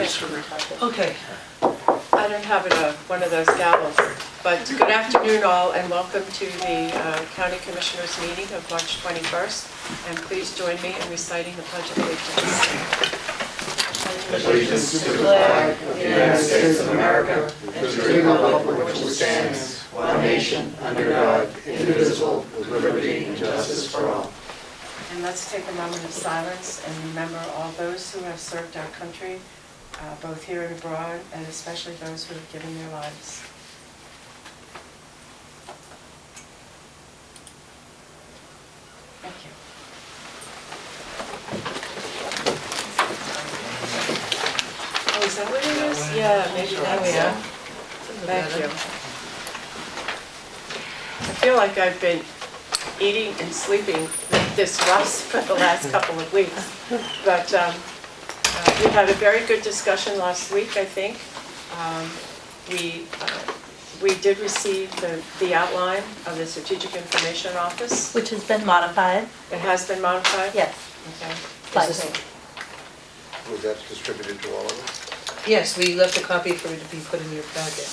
Okay. I don't have one of those gavels, but good afternoon all and welcome to the County Commissioners meeting of March 21st. And please join me in reciting the Pledge of Allegiance. Allegiance to the flag of the United States of America and to the republic for which it stands, one nation, under God, indivisible, with liberty and justice for all. And let's take a moment of silence and remember all those who have served our country, both here and abroad, and especially those who have given their lives. Thank you. Oh, is that what it is? Yeah, maybe that's it. Thank you. I feel like I've been eating and sleeping with this rust for the last couple of weeks. But we had a very good discussion last week, I think. We did receive the outline of the Strategic Information Office. Which has been modified. It has been modified? Yes. Okay. Slightly. Was that distributed to all of us? Yes, we left a copy for it to be put in your packet.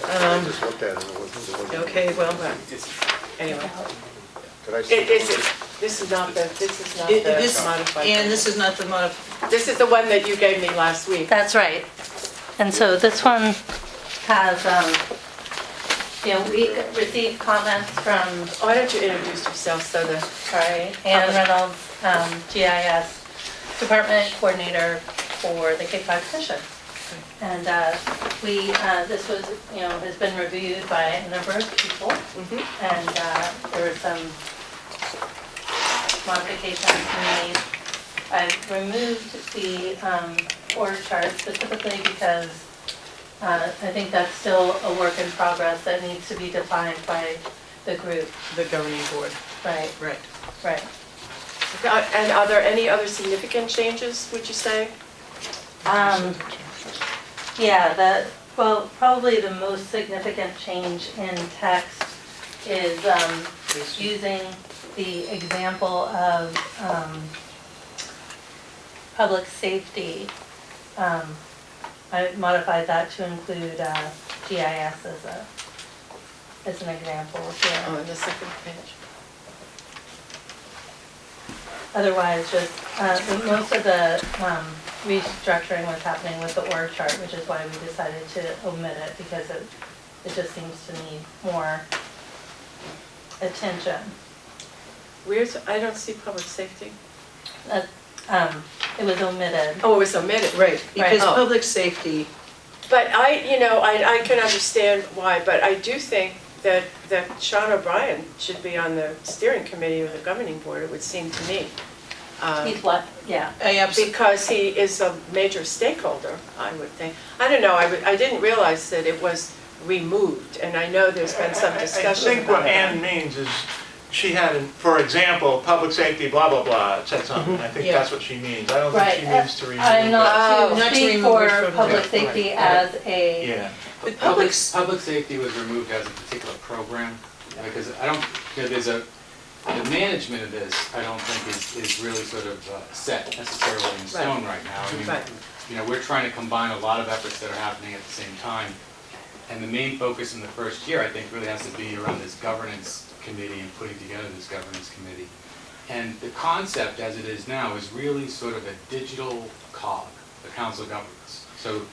I just looked at it, it wasn't. Okay, well, Anyway, Did I see? this is not the this, modified. and this is not the modified. This is the one that you gave me last week. That's right. And so this one has, we received comments from, Why don't you introduce yourself so the... Ann Reynolds, GIS Department Coordinator for the Cape Cod Commission. And this was, has been reviewed by a number of people. And there were some modifications made. I've removed the org chart specifically because I think that's still a work in progress that needs to be defined by the group. The governing board. Right. Right. Right. And are there any other significant changes, would you say? Yeah, probably the most significant change in text is using the example of public safety. I modified that to include GIS as an example here. Oh, in the second page. Otherwise, just most of the restructuring was happening with the org chart, which is why we decided to omit it because it just seems to need more attention. I don't see public safety. It was omitted. Oh, it was omitted. Right, because Oh. public safety, But I can understand why, but I do think that Sean O'Brien should be on the steering committee of the governing board, it would seem to me. He's what? Yeah. Because he is a major stakeholder, I would think. I don't know, I didn't realize that it was removed, and I know there's been some discussion I think what about that. Ann means is, she had, for example, public safety, blah, blah, blah, it said something. I think Yeah. that's what she means. I don't think Right. she means to remove I'm it. not to Not to speak remove it for from public the- safety right. as a. Yeah. but Public public, safety was removed as a particular program, because I don't, the management of this, I don't think is really sort of set necessarily in stone right now. I mean, Right. we're trying to combine a lot of efforts that are happening at the same time. And the main focus in the first year, I think, really has to be around this governance committee and putting together this governance committee. And the concept as it is now is really sort of a digital cog, the council of governments. So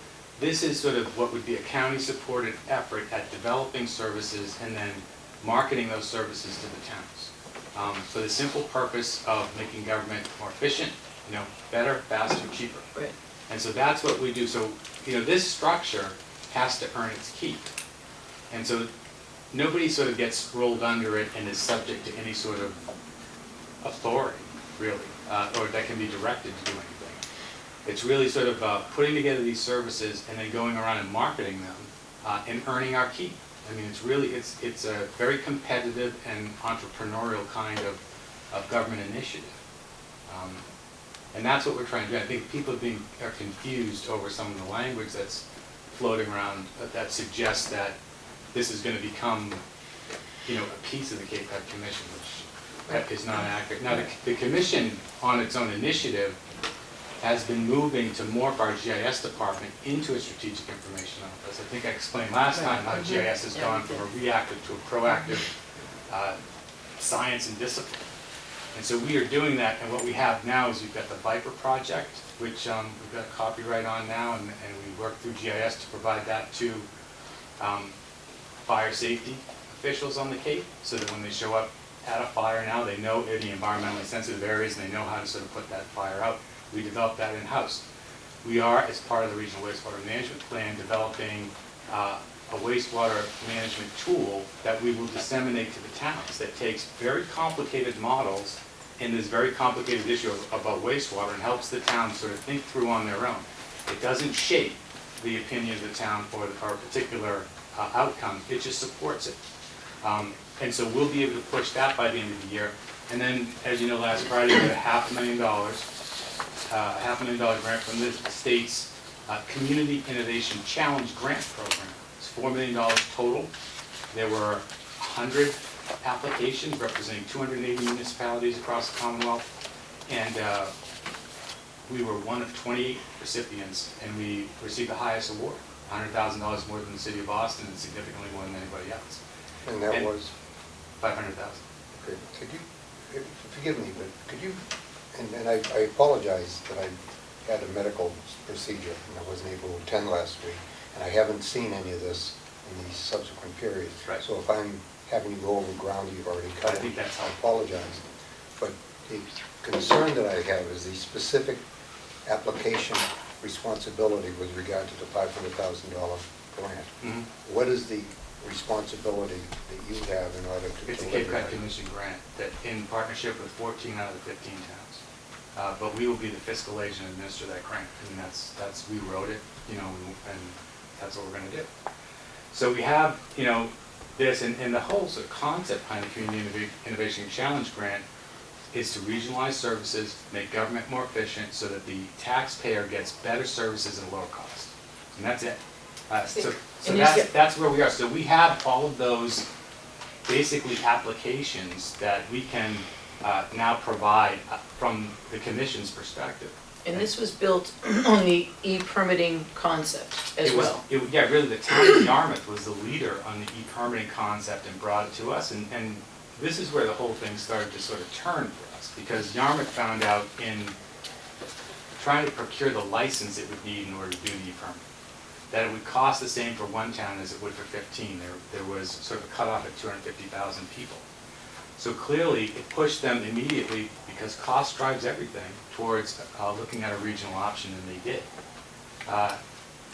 this is sort of what would be a county-supported effort at developing services and then marketing those services to the towns. For the simple purpose of making government more efficient, better, faster, cheaper. right. And so that's what we do. So, this structure has to earn its keep. And so nobody sort of gets rolled under it and is subject to any sort of authority, really, or that can be directed to do anything. It's really sort of putting together these services and then going around and marketing them and earning our keep. I mean, it's a very competitive and entrepreneurial kind of government initiative. And that's what we're trying to do. I think people are confused over some of the language that's floating around that suggests that this is going to become, a piece of the Cape Cod Commission, which is not accurate. Now, the commission, on its own initiative, has been moving to morph our GIS department into a strategic information office. I think I explained last time how GIS has gone from a reactive to a proactive science and discipline. And so we are doing that, and what we have now is we've got the Viper project, which we've got copyright on now, and we work through GIS to provide that to fire safety officials on the Cape, so that when they show up at a fire now, they know the environmentally sensitive areas, and they know how to sort of put that fire out. We developed that in-house. We are, as part of the Regional Wastewater Management Plan, developing a wastewater management tool that we will disseminate to the towns that takes very complicated models in this very complicated issue about wastewater and helps the town sort of think through on their own. It doesn't shape the opinion of the town for a particular outcome, it just supports it. And so we'll be able to push that by the end of the year. And then, as you know, last Friday we got $500,000 grant from the state's Community Innovation Challenge Grant Program. It's $4 million total. There were 100 applications representing 280 municipalities across the Commonwealth, and we were one of 28 recipients, and we received the highest award, $100,000 more than the city of Boston, and significantly more than anybody else. And that was? $500,000. Okay, could you, forgive me, but could you, and I apologize that I had a medical procedure and I wasn't able to attend last week, and I haven't seen any of this in these subsequent periods. Right. So if I'm having to go over ground that you've already covered, I think that's I apologize. But the concern that I have is the specific application responsibility with regard to the $500,000 grant. Mhm. What is the responsibility that you have in order to It's a deliver Cape Cod that? Commission grant that in partnership with 14 out of the 15 towns. But we will be the fiscal agent and administer that grant. I mean, that's we wrote it, you know, and that's what we're going to do. So we have, you know, this, and the whole sort of concept behind the Community Innovation Challenge Grant is to regionalize services, make government more efficient so that the taxpayer gets better services at a lower cost. And that's it. So that's where we are. So we have all of those basically applications that we can now provide from the Commission's perspective. And this was built on the e-permitting concept as well. Yeah, really the town of Yarmouth was the leader on the e-permitting concept and brought it to us. And this is where the whole thing started to sort of turn for us, because Yarmouth found out in trying to procure the license it would need in order to do the e-permit, that it would cost the same for one town as it would for 15. There was sort of a cutoff at 250,000 people. So clearly, it pushed them immediately, because cost drives everything, towards looking at a regional option, and they did.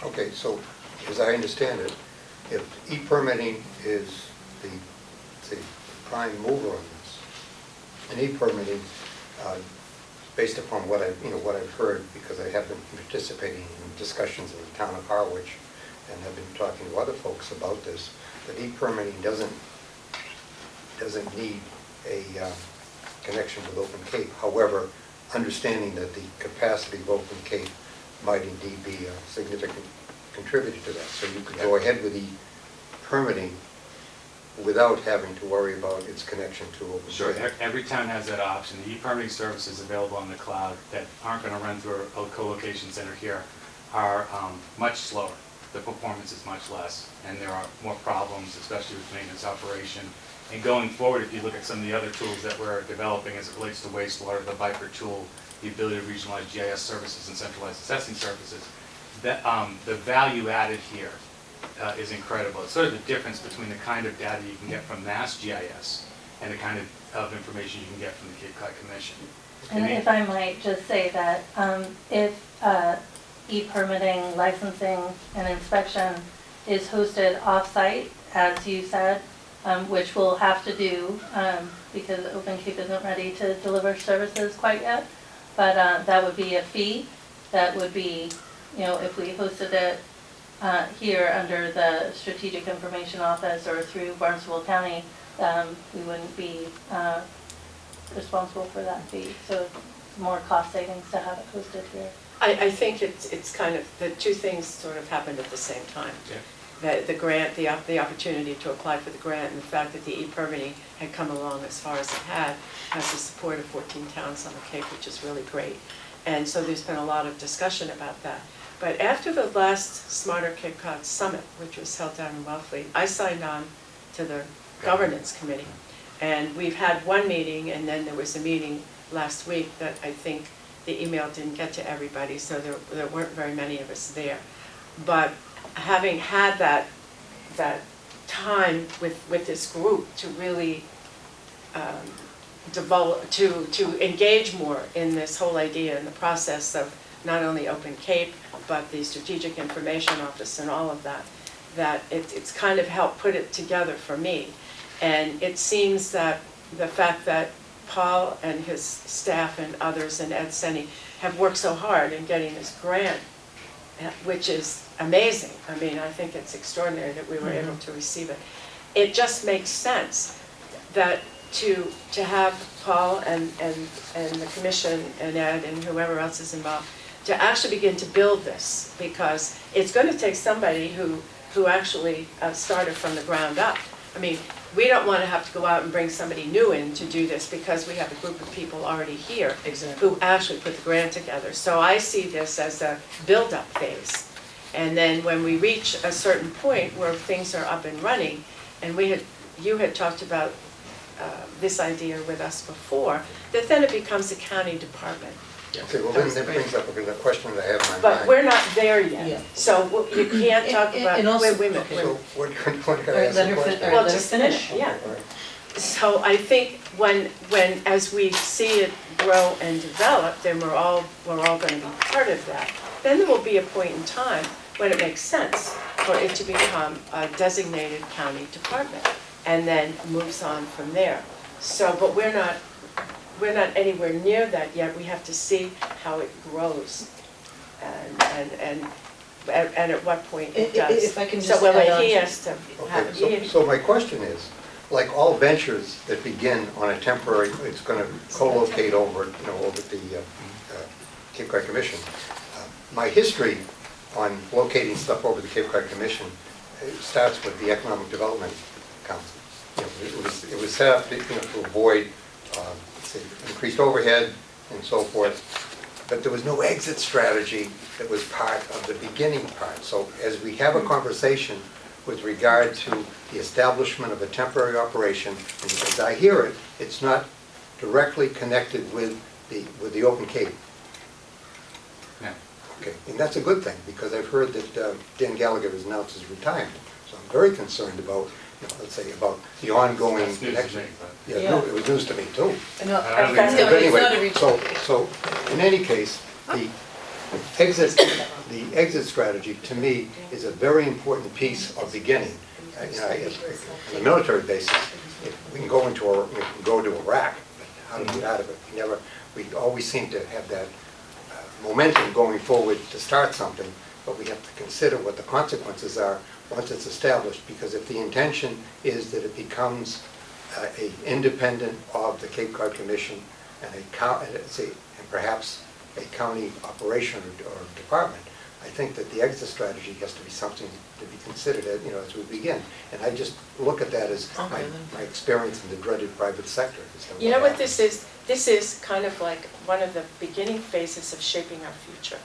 Okay, so as I understand it, if e-permitting is the prime mover on this, and e-permitting, based upon what I've heard, because I have been participating in discussions in the town of Harwich, and have been talking to other folks about this, that e-permitting doesn't need a connection with Open Cape. However, understanding that the capacity of Open Cape might indeed be a significant contributor to that. So you could go ahead with e-permitting without having to worry about its connection to Open Sure, Cape. every town has that option. The e-permitting services available on the cloud that aren't going to run through a co-location center here are much slower. The performance is much less, and there are more problems, especially with maintenance operation. And going forward, if you look at some of the other tools that we're developing as it relates to wastewater, the Viper tool, the ability to regionalize GIS services and centralized assessing services, that, the value added here is incredible. It's sort of the difference between the kind of data you can get from Mass GIS and the kind of information you can get from the Cape Cod Commission. And if I might just say that if e-permitting, licensing, and inspection is hosted off-site, as you said, which we'll have to do because Open Cape isn't ready to deliver services quite yet, but that would be a fee. That would be, you know, if we hosted it here under the Strategic Information Office or through Barnstable County, we wouldn't be responsible for that fee. So it's more cost savings to have it hosted here. I think it's kind of, the two things sort of happened at the same time. Yeah. The grant, the opportunity to apply for the grant, and the fact that the e-permitting had come along as far as it has the support of 14 towns on the Cape, which is really great. And so there's been a lot of discussion about that. But after the last Smarter Cape Cod Summit, which was held down in Wellfleet, I signed on to the governance committee. And we've had one meeting, and then there was a meeting last week that I think the email didn't get to everybody, so there weren't very many of us there. But having had that time with this group to really develop, to engage more in this whole idea and the process of not only Open Cape, but the Strategic Information Office and all of that, that it's kind of helped put it together for me. And it seems that the fact that Paul and his staff and others and Ed Senni have worked so hard in getting this grant, which is amazing. I mean, I think it's extraordinary that we were able to receive it. It just makes sense that to have Paul and the commission and Ed and whoever else is involved to actually begin to build this, because it's going to take somebody who actually started from the ground up. I mean, we don't want to have to go out and bring somebody new in to do this, because we have a group of people already here who actually put the grant together. So I see this as a build-up phase. And then when we reach a certain point where things are up and running, and you had talked about this idea with us before, that then it becomes a county department. Okay, well, then that brings up a question that I have in my mind. But we're not there yet. Yeah. So you can't talk about, And also- wait a minute. So what can I All right, ask let a her question? fin- Well, let her just a minute, finish. yeah. All right. So I think when as we see it grow and develop, then we're all going to be part of that. Then there will be a point in time when it makes sense for it to become a designated county department, and then moves on from there. So, but we're not anywhere near that yet. We have to see how it grows, and at what point it does. If I can So just when add on he to- has to have, Okay, so my question is, like all ventures that begin on a temporary, it's going to co-locate over the Cape Cod Commission. My history on locating stuff over the Cape Cod Commission, it starts with the Economic Development Council. It was set up to avoid say, increased overhead and so forth, but there was no exit strategy that was part of the beginning part. So as we have a conversation with regard to the establishment of a temporary operation, and as I hear it, it's not directly connected with the Open Cape. No. Okay, and that's a good thing, because I've heard that Dan Gallagher has announced his retirement. So I'm very concerned about, let's say, about the ongoing That's news to connection. me, but- Yeah, no, it was news to me too. No, I don't that's think not- But it's not a anyway, retreat. so in any case, the exit strategy, to me, is a very important piece of beginning. On a military basis, we can go to Iraq, but how do we get out of it? We always seem to have that momentum going forward to start something, but we have to consider what the consequences are once it's established, because if the intention is that it becomes independent of the Cape Cod Commission and perhaps a county operation or department, I think that the exit strategy has to be something to be considered as we begin. And I just look at that as my experience in the dreaded private sector. you know what this is? This is kind of like one of the beginning phases of shaping our future.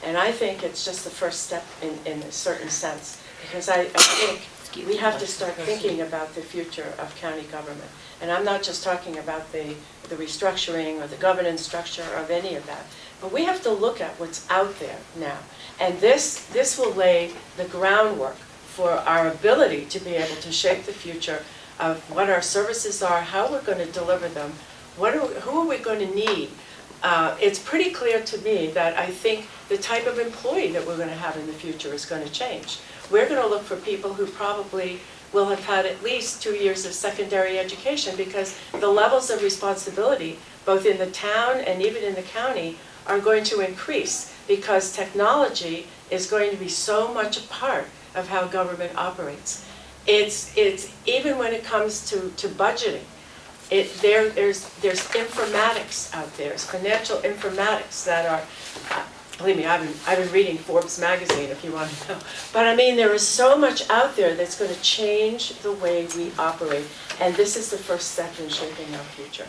And I think it's just the first step in a certain sense, because I think we have to start thinking about the future of county government. And I'm not just talking about the restructuring or the governance structure of any of that, but we have to look at what's out there now. And this will lay the groundwork for our ability to be able to shape the future of what our services are, how we're going to deliver them, who are we going to need. It's pretty clear to me that I think the type of employee that we're going to have in the future is going to change. We're going to look for people who probably will have had at least 2 years of secondary education, because the levels of responsibility, both in the town and even in the county, are going to increase, because technology is going to be so much a part of how government operates. It's even when it comes to budgeting. There's informatics out there, there's financial informatics that are, believe me, I've been reading Forbes magazine, if you want to know. But I mean, there is so much out there that's going to change the way we operate, and this is the first step in shaping our future.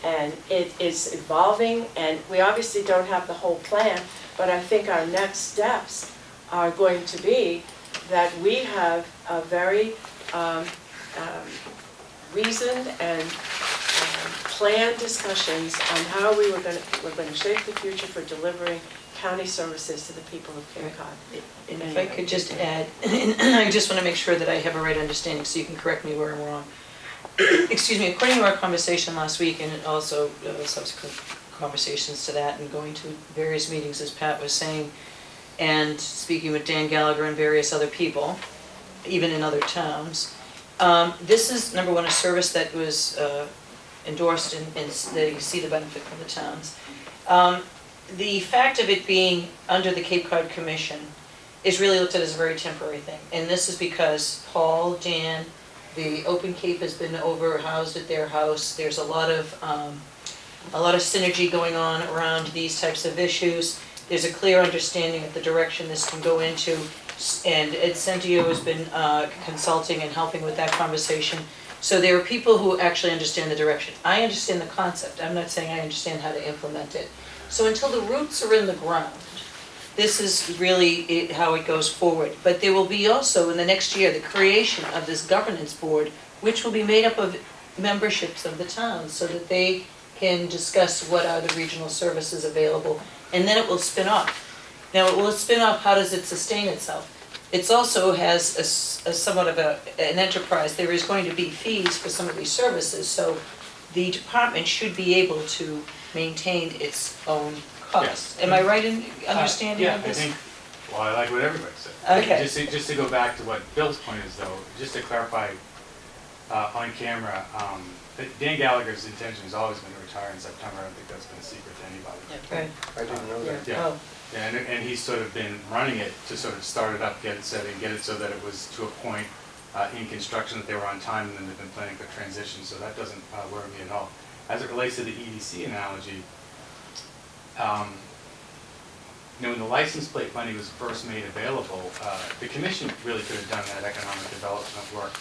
And it is evolving, and we obviously don't have the whole plan, but I think our next steps are going to be that we have a very reasoned and planned discussions on how we're going to shape the future for delivering county services to the people of Cape Cod. And if I could just add, I just want to make sure that I have a right understanding, so you can correct me where I'm wrong. Excuse me, according to our conversation last week, and also subsequent conversations to that, and going to various meetings, as Pat was saying, and speaking with Dan Gallagher and various other people, even in other towns, this is, number one, a service that was endorsed and they see the benefit from the towns. The fact of it being under the Cape Cod Commission is really looked at as a very temporary thing. And this is because Paul, Dan, the Open Cape has been housed at their house. There's a lot of synergy going on around these types of issues. There's a clear understanding of the direction this can go into. And Ed Centio has been consulting and helping with that conversation. So there are people who actually understand the direction. I understand the concept. I'm not saying I understand how to implement it. So until the roots are in the ground, this is really how it goes forward. But there will be also, in the next year, the creation of this governance board, which will be made up of memberships of the towns so that they can discuss what are the regional services available, and then it will spin off. Now, it will spin off, how does it sustain itself? It also has a somewhat of an enterprise. There is going to be fees for some of these services, so the department should be able to maintain its own costs. Yes. Am I right in understanding of Yeah, this? I think, well, I like what everybody said. Okay. Just to go back to what Bill's point is though, just to clarify on camera, Dan Gallagher's intention has always been to retire in September. I don't think that's been a secret to anybody. Right. I didn't know that. Yeah. Oh, Yeah, and he's sort of been running it to sort of start it up, get it set and get it so that it was to a point in construction that they were on time, and then they've been planning for transition, so that doesn't worry me at all. As it relates to the EDC analogy, when the license plate money was first made available, the commission really could have done that economic development work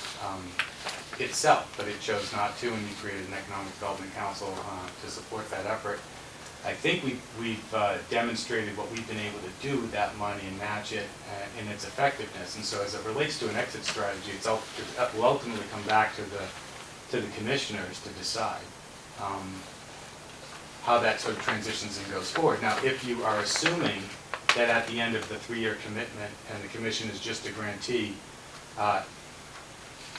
itself, but it chose not to, and you created an economic development council to support that effort. I think we've demonstrated what we've been able to do with that money and match it in its effectiveness. And so as it relates to an exit strategy, it will ultimately come back to the commissioners to decide how that sort of transitions and goes forward. Now, if you are assuming that at the end of the 3-year commitment and the commission is just a grantee, that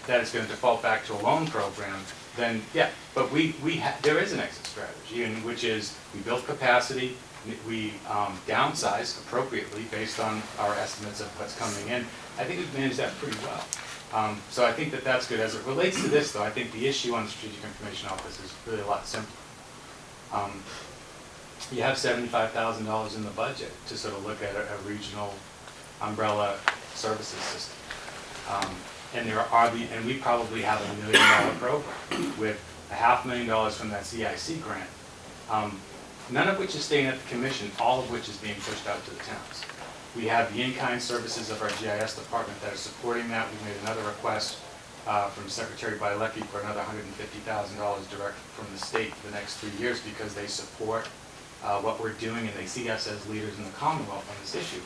it's going to default back to a loan program, then yeah, but there is an exit strategy, which is we build capacity, we downsize appropriately based on our estimates of what's coming in. I think we've managed that pretty well. So I think that that's good. As it relates to this, though, I think the issue on the Strategic Information Office is really a lot simpler. You have $75,000 in the budget to sort of look at a regional umbrella services system. And we probably have $1 million program with $500,000 from that CIC grant, none of which is staying at the commission, all of which is being pushed out to the towns. We have the in-kind services of our GIS department that are supporting that. We made another request from Secretary Bielecki for another $150,000 direct from the state for the next 3 years because they support what we're doing and they see us as leaders in the Commonwealth on this issue.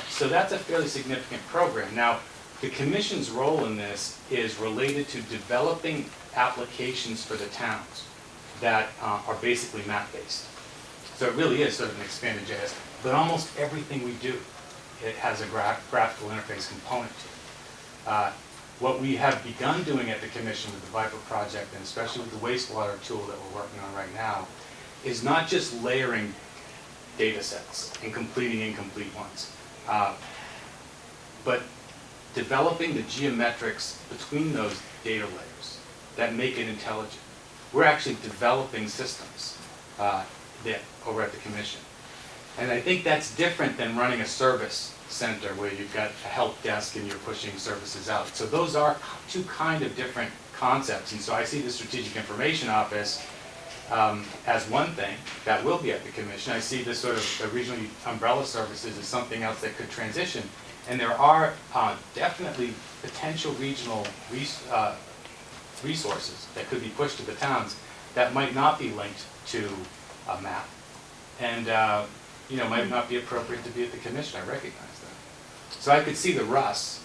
So that's a fairly significant program. Now, the commission's role in this is related to developing applications for the towns that are basically map-based. So it really is sort of an expanded GIS, but almost everything we do, it has a graphical interface component to it. What we have begun doing at the commission with the Viper project, and especially with the wastewater tool that we're working on right now, is not just layering data sets and completing incomplete ones, but developing the geometrics between those data layers that make it intelligent. We're actually developing systems over at the commission. And I think that's different than running a service center where you've got a help desk and you're pushing services out. So those are two kind of different concepts. And so I see the Strategic Information Office as one thing that will be at the commission. I see this sort of regional umbrella services as something else that could transition. And there are definitely potential regional resources that could be pushed to the towns. that might not be linked to a map, and might not be appropriate to be at the commission. I recognize that. So I could see the RUS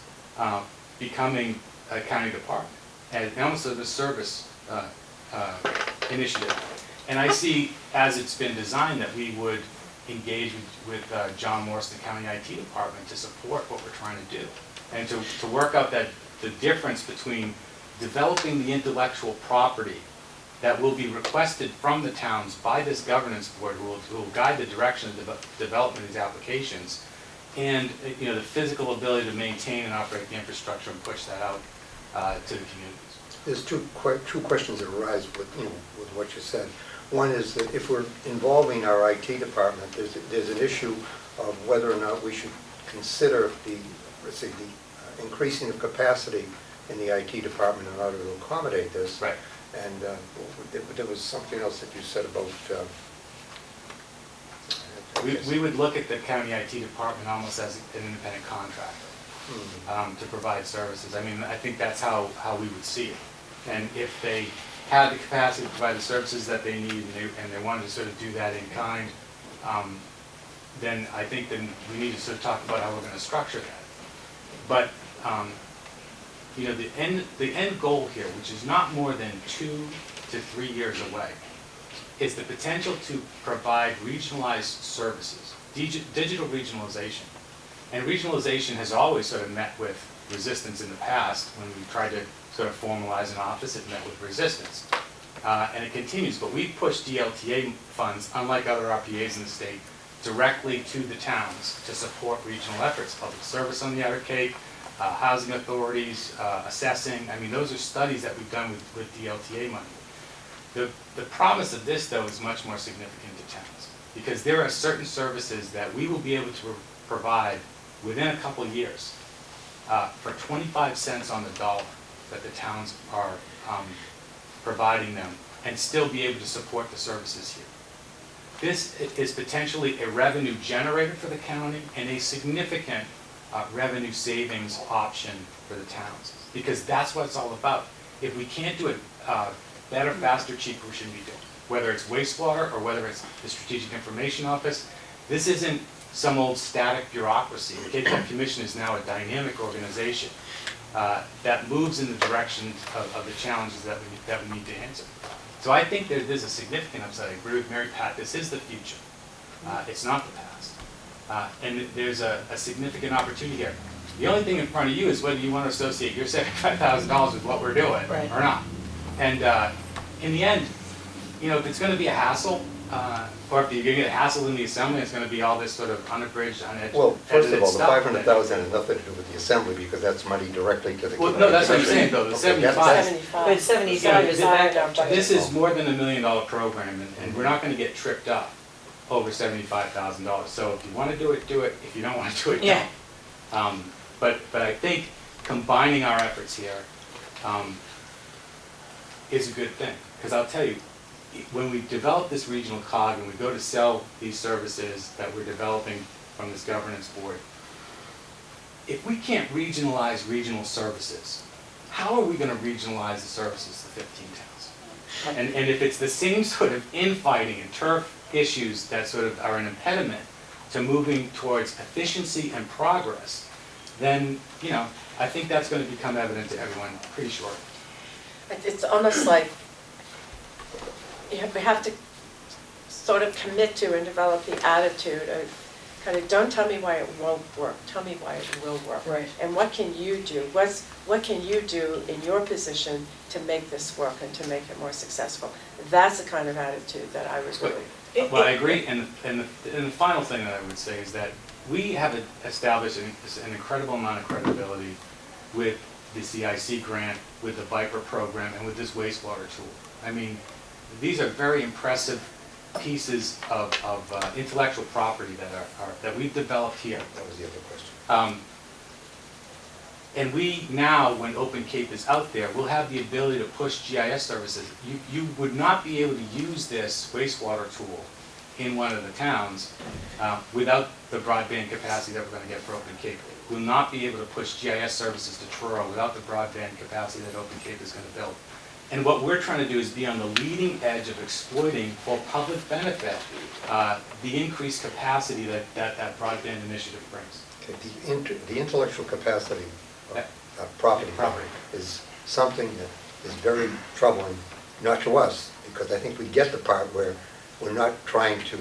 becoming a county department, and almost a service initiative. And I see, as it's been designed, that we would engage with John Morris, the county IT department, to support what we're trying to do, and to work out the difference between developing the intellectual property that will be requested from the towns by this governance board, who will guide the direction of development of these applications, and the physical ability to maintain and operate the infrastructure and push that out to the communities. There's two questions that arise with what you said. One is that if we're involving our IT department, there's an issue of whether or not we should consider the increasing of capacity in the IT department in order to accommodate this. Right. And there was something else that you said about... We would look at the county IT department almost as an independent contractor to provide services. I mean, I think that's how we would see it. And if they had the capacity to provide the services that they need, and they wanted to sort of do that in kind, then I think then we need to sort of talk about how we're going to structure that. But the end goal here, which is not more than 2 to 3 years away, is the potential to provide regionalized services, digital regionalization. And regionalization has always sort of met with resistance in the past. When we tried to sort of formalize an office, it met with resistance. And it continues, but we've pushed DLTA funds, unlike other RPAs in the state, directly to the towns to support regional efforts, public service on the Outer Cape, housing authorities, assessing. I mean, those are studies that we've done with DLTA money. The promise of this, though, is much more significant to towns, because there are certain services that we will be able to provide within a couple of years for 25 cents on the dollar that the towns are providing them, and still be able to support the services here. This is potentially a revenue generator for the county and a significant revenue savings option for the towns, because that's what it's all about. If we can't do it better, faster, cheaper, we shouldn't be doing it. Whether it's wastewater or whether it's the Strategic Information Office, this isn't some old static bureaucracy. The Cape Cod Commission is now a dynamic organization that moves in the direction of the challenges that we need to answer. So I think there's a significant upside. I agree with Mary Pat. This is the future. It's not the past. And there's a significant opportunity here. The only thing in front of you is whether you want to associate your $75,000 with what we're doing or not. And in the end, if it's going to be a hassle, or if you're going to get hassled in the assembly, it's going to be all this sort of unabridged, unedited Well, first of all, the stuff. 500,000 has nothing to do with the assembly, because that's money directly to the... Well, no, that's what I'm saying, though, the 75. 75. But 75 is the backup budget. This is more than $1 million program, and we're not going to get tripped up over $75,000. So if you want to do it, do it. If you don't want to do it, Yeah. don't. But I think combining our efforts here is a good thing, because I'll tell you, when we develop this regional cog and we go to sell these services that we're developing from this governance board, if we can't regionalize regional services, how are we going to regionalize the services to 15 towns? And if it's the same sort of infighting and turf issues that sort of are an impediment to moving towards efficiency and progress, then, I think that's going to become evident to everyone pretty shortly. It's almost like we have to sort of commit to and develop the attitude of kind of, don't tell me why it won't work, tell me why it will work. Right. And what can you do? What can you do in your position to make this work and to make it more successful? That's the kind of attitude that I would really... Well, I agree, and the final thing that I would say is that we have established an incredible amount of credibility with the CIC grant, with the Viper program, and with this wastewater tool. I mean, these are very impressive pieces of intellectual property that we've developed here. That was the other question. And we now, when Open Cape is out there, will have the ability to push GIS services. You would not be able to use this wastewater tool in one of the towns without the broadband capacity that we're going to get for Open Cape. We'll not be able to push GIS services to Truro without the broadband capacity that Open Cape is going to build. And what we're trying to do is be on the leading edge of exploiting for public benefit the increased capacity that broadband initiative brings. Okay, the intellectual capacity of property is something that is very troubling, not to us, because I think we get the part where we're not trying to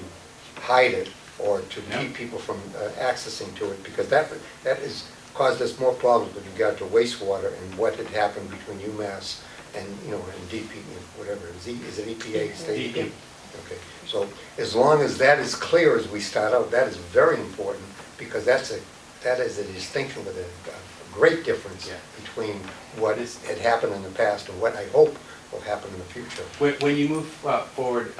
hide it or to keep people from accessing to it, because that has caused us more problems with regard to wastewater and what had happened between UMass and, and DP, whatever, is it EPA? State DEP. Okay, so as long as that is clear as we start out, that is very important, because that is a distinction with a great difference between what had happened in the past and what I hope will happen in the future. When you move forward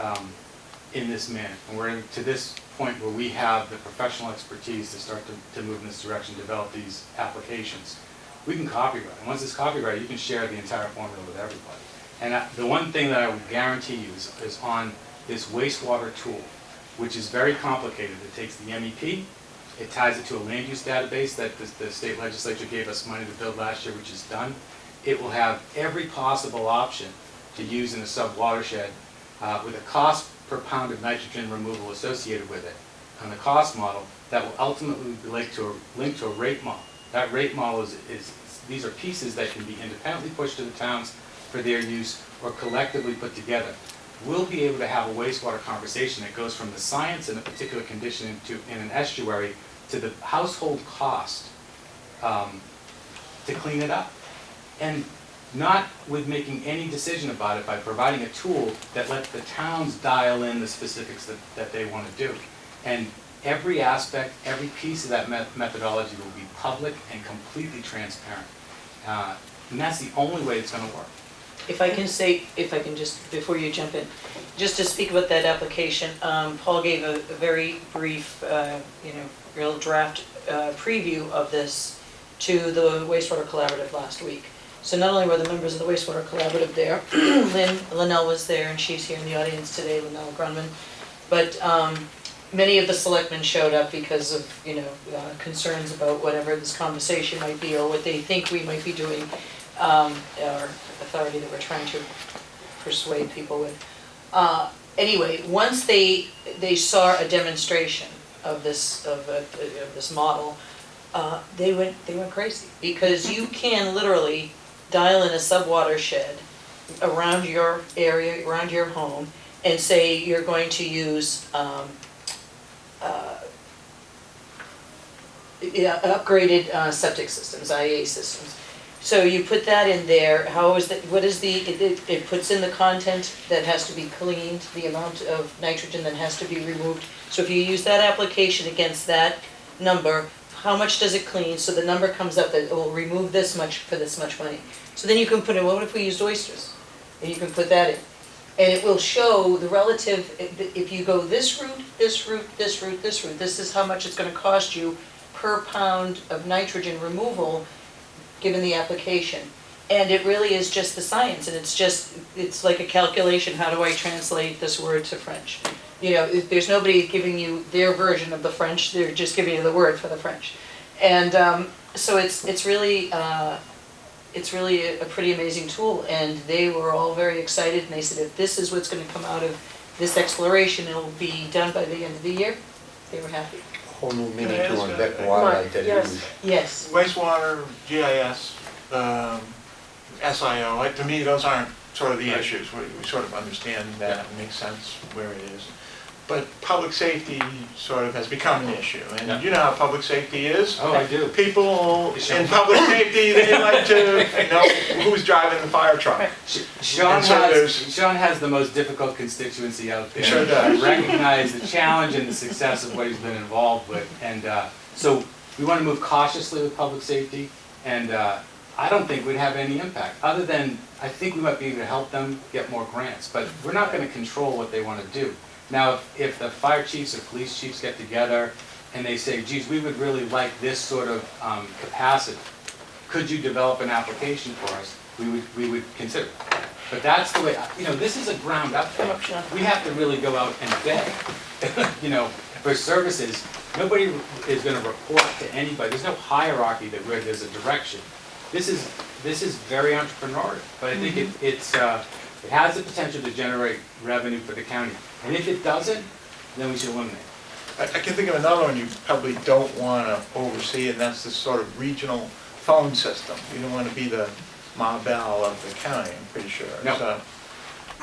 in this manner, and we're to this point where we have the professional expertise to start to move in this direction, develop these applications, we can copyright. And once it's copyrighted, you can share the entire formula with everybody. And the one thing that I will guarantee you is on this wastewater tool, which is very complicated. It takes the MEP, it ties it to a land use database that the state legislature gave us money to build last year, which is done. It will have every possible option to use in a sub-watershed with a cost per pound of nitrogen removal associated with it. On the cost model, that will ultimately be linked to a rate model. That rate model is these are pieces that can be independently pushed to the towns for their use or collectively put together. We'll be able to have a wastewater conversation that goes from the science in a particular condition in an estuary to the household cost to clean it up. And not with making any decision about it, by providing a tool that lets the towns dial in the specifics that they want to do. And every aspect, every piece of that methodology will be public and completely transparent. And that's the only way it's going to work. If I can just, before you jump in, just to speak about that application, Paul gave a very brief, real draft preview of this to the wastewater collaborative last week. So not only were the members of the wastewater collaborative there, Linnell was there, and she's here in the audience today, Linnell Grunman, but many of the selectmen showed up because of concerns about whatever this conversation might be or what they think we might be doing, or authority that we're trying to persuade people with. Anyway, once they saw a demonstration of this model, they went crazy, because you can literally dial in a sub-watershed around your area, around your home, and say you're going to use upgraded septic systems, IA systems. So you put that in there. How is that? What is it puts in the content that has to be cleaned, the amount of nitrogen that has to be removed. So if you use that application against that number, how much does it clean? So the number comes up that it will remove this much for this much money. So then you can put in, what if we used oysters? And you can put that in. And it will show the relative, if you go this route, this route, this route, this route, this is how much it's going to cost you per pound of nitrogen removal given the application. And it really is just the science, and it's like a calculation. How do I translate this word to French? There's nobody giving you their version of the French, they're just giving you the word for the French. And so it's really a pretty amazing tool, and they were all very excited, and they said if this is what's going to come out of this exploration, it'll be done by the end of the year. They were happy. A whole new meaning Can I to ask on a- wildlife that Yes. use. Yes. Wastewater, GIS, SIO, to me, those aren't sort of the issues. We sort of understand that, it makes sense where it is. But public safety sort of has become an issue, and you know how public safety is. Oh, I do. People in public safety, they like to know who's driving the fire truck. Sean And so has the most difficult constituency out there. He sure does. Recognize the challenge and the success of what he's been involved with. And so we want to move cautiously with public safety, and I don't think we'd have any impact, other than I think we might be able to help them get more grants, but we're not going to control what they want to do. Now, if the fire chiefs or police chiefs get together and they say, geez, we would really like this sort of capacity, could you develop an application for us? We would consider it. But that's the way, this is a ground up thing. We have to really go out and beg, for services. Nobody is going to report to anybody. There's no hierarchy where there's a direction. This this is very entrepreneurial, but I think it has the potential to generate revenue for the county. And if it doesn't, then we should eliminate it. I can think of another one you probably don't want to oversee, and that's this sort of regional phone system. You don't want to be the Ma Bell of the county, I'm pretty sure. No.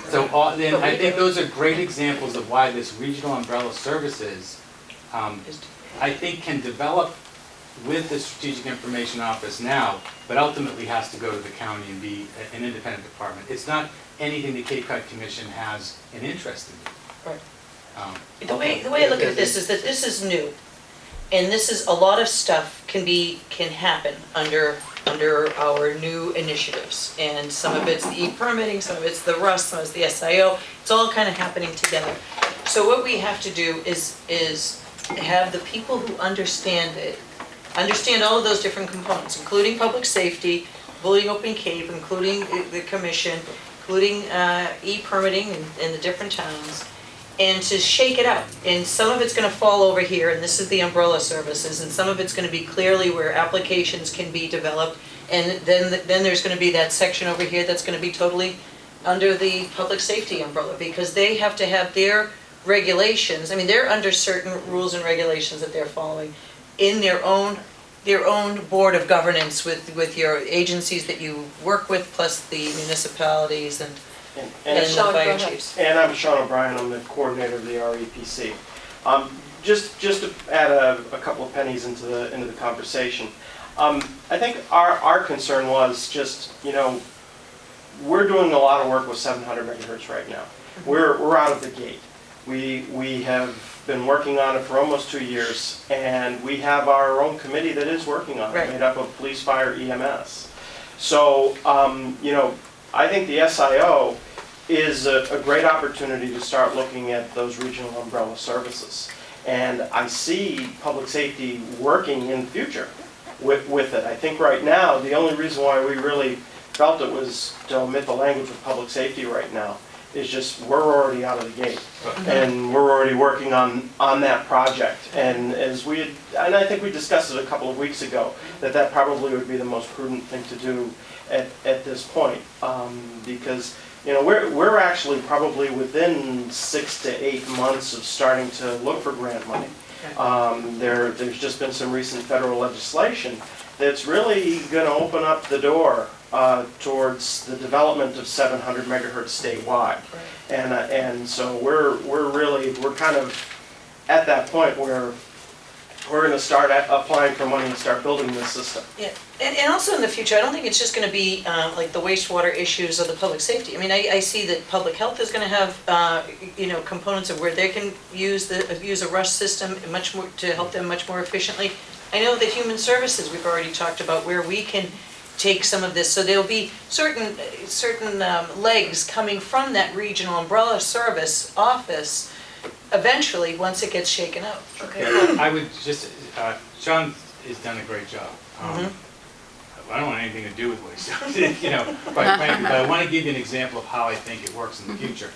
So then I think those are great examples of why this regional umbrella services, I think, can develop with the Strategic Information Office now, but ultimately has to go to the county and be an independent department. It's not anything the Cape Cod Commission has an interest in. Right. The way I look at this is that this is new, and this is, a lot of stuff can happen under our new initiatives, and some of it's the e-permitting, some of it's the RUS, some of it's the SIO, it's all kind of happening together. So what we have to do is have the people who understand it, understand all of those different components, including public safety, including Open Cape, including the commission, including e-permitting in the different towns, and to shake it out. And some of it's going to fall over here, and this is the umbrella services, and some of it's going to be clearly where applications can be developed, and then there's going to be that section over here that's going to be totally under the public safety umbrella, because they have to have their regulations. I mean, they're under certain rules and regulations that they're following in their own board of governance with your agencies that you work with, plus the municipalities and the Sean, go fire ahead. chiefs. And I'm Sean O'Brien, I'm the coordinator of the REPC. Just to add a couple of pennies into the conversation, I think our concern was just, we're doing a lot of work with 700 megahertz right now. We're out of the gate. We have been working on it for almost 2 years, and we have our own committee that is working on it, Right. made up of police, fire, EMS. So, I think the SIO is a great opportunity to start looking at those regional umbrella services. And I see public safety working in the future with it. I think right now, the only reason why we really felt it was to omit the language of public safety right now is just we're already out of the gate. And we're already working on that project. And and I think we discussed it a couple of weeks ago, that probably would be the most prudent thing to do at this point, because we're actually probably within 6 to 8 months of starting to look for grant money. There's just been some recent federal legislation that's really going to open up the door towards the development of 700 megahertz statewide, and so we're kind of at that point where we're going to start applying for money and start building this system. Yeah, and also in the future, I don't think it's just going to be like the wastewater issues or the public safety. I mean, I see that public health is going to have components of where they can use a rush system much more to help them much more efficiently. I know that human services, we've already talked about where we can take some of this, so there'll be certain legs coming from that regional umbrella service office eventually once it gets shaken out. Okay. I would just, Sean has done a great job. I don't want anything to do with what he's done, quite frankly, but I want to give you an example of how I think it works in the future.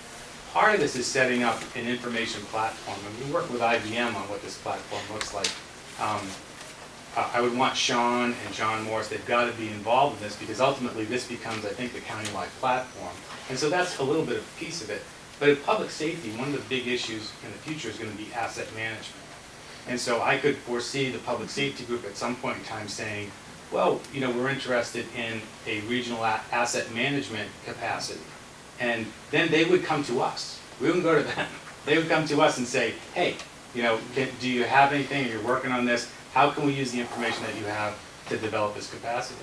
Part of this is setting up an information platform, and we work with IBM on what this platform looks like. I would want Sean and John Morris, they've got to be involved in this, because ultimately this becomes, I think, the countywide platform. And so that's a little bit of a piece of it. But in public safety, one of the big issues in the future is going to be asset management. And so I could foresee the public safety group at some point in time saying, well, we're interested in a regional asset management capacity. And then they would come to us. We wouldn't go to them. They would come to us and say, hey, do you have anything, or you're working on this? How can we use the information that you have to develop this capacity?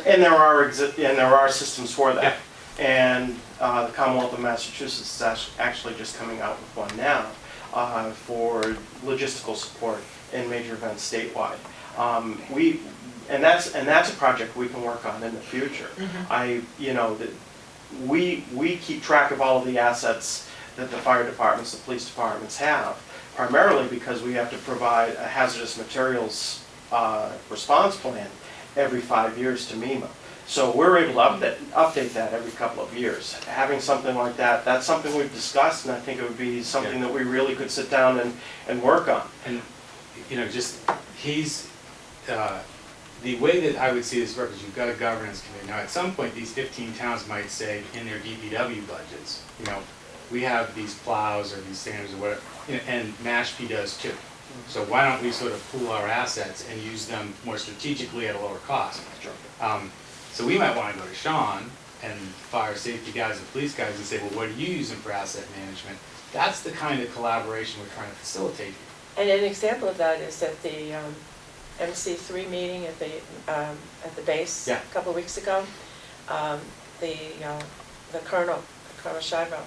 And there are systems for that. And the Commonwealth of Massachusetts is actually just coming out with one now for logistical support in major events statewide. And that's a project we can work on in the future. We keep track of all of the assets that the fire departments, the police departments have, primarily because we have to provide a hazardous materials response plan every 5 years to MEMA. So we're able to update that every couple of years. Having something like that, that's something we've discussed, and I think it would be something that we really could sit down and work on. And, he's, the way that I would see this work is you've got a governance committee. Now, at some point, these 15 towns might say in their DPW budgets, you know, we have these plows or these standards or whatever, you know, and Mashpee does too. So why don't we sort of pool our assets and use them more strategically at a lower cost? So we might want to go to Sean and fire safety guys and police guys and say, well, what are you using for asset management? That's the kind of collaboration we're trying to facilitate. And an example of that is at the MC3 meeting at the base Yeah. a couple of weeks ago. The Colonel Shivo,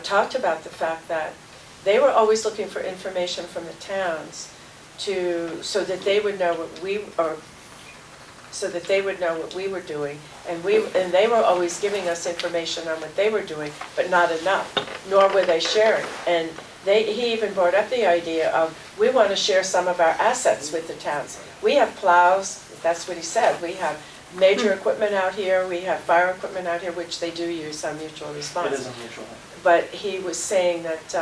talked about the fact that they were always looking for information from the towns so that they would know what we were doing, and they were always giving us information on what they were doing, but not enough, nor were they sharing. And he even brought up the idea of, we want to share some of our assets with the towns. We have plows, that's what he said, we have major equipment out here, we have fire equipment out here, which they do use on mutual response. It is unusual. But he was saying that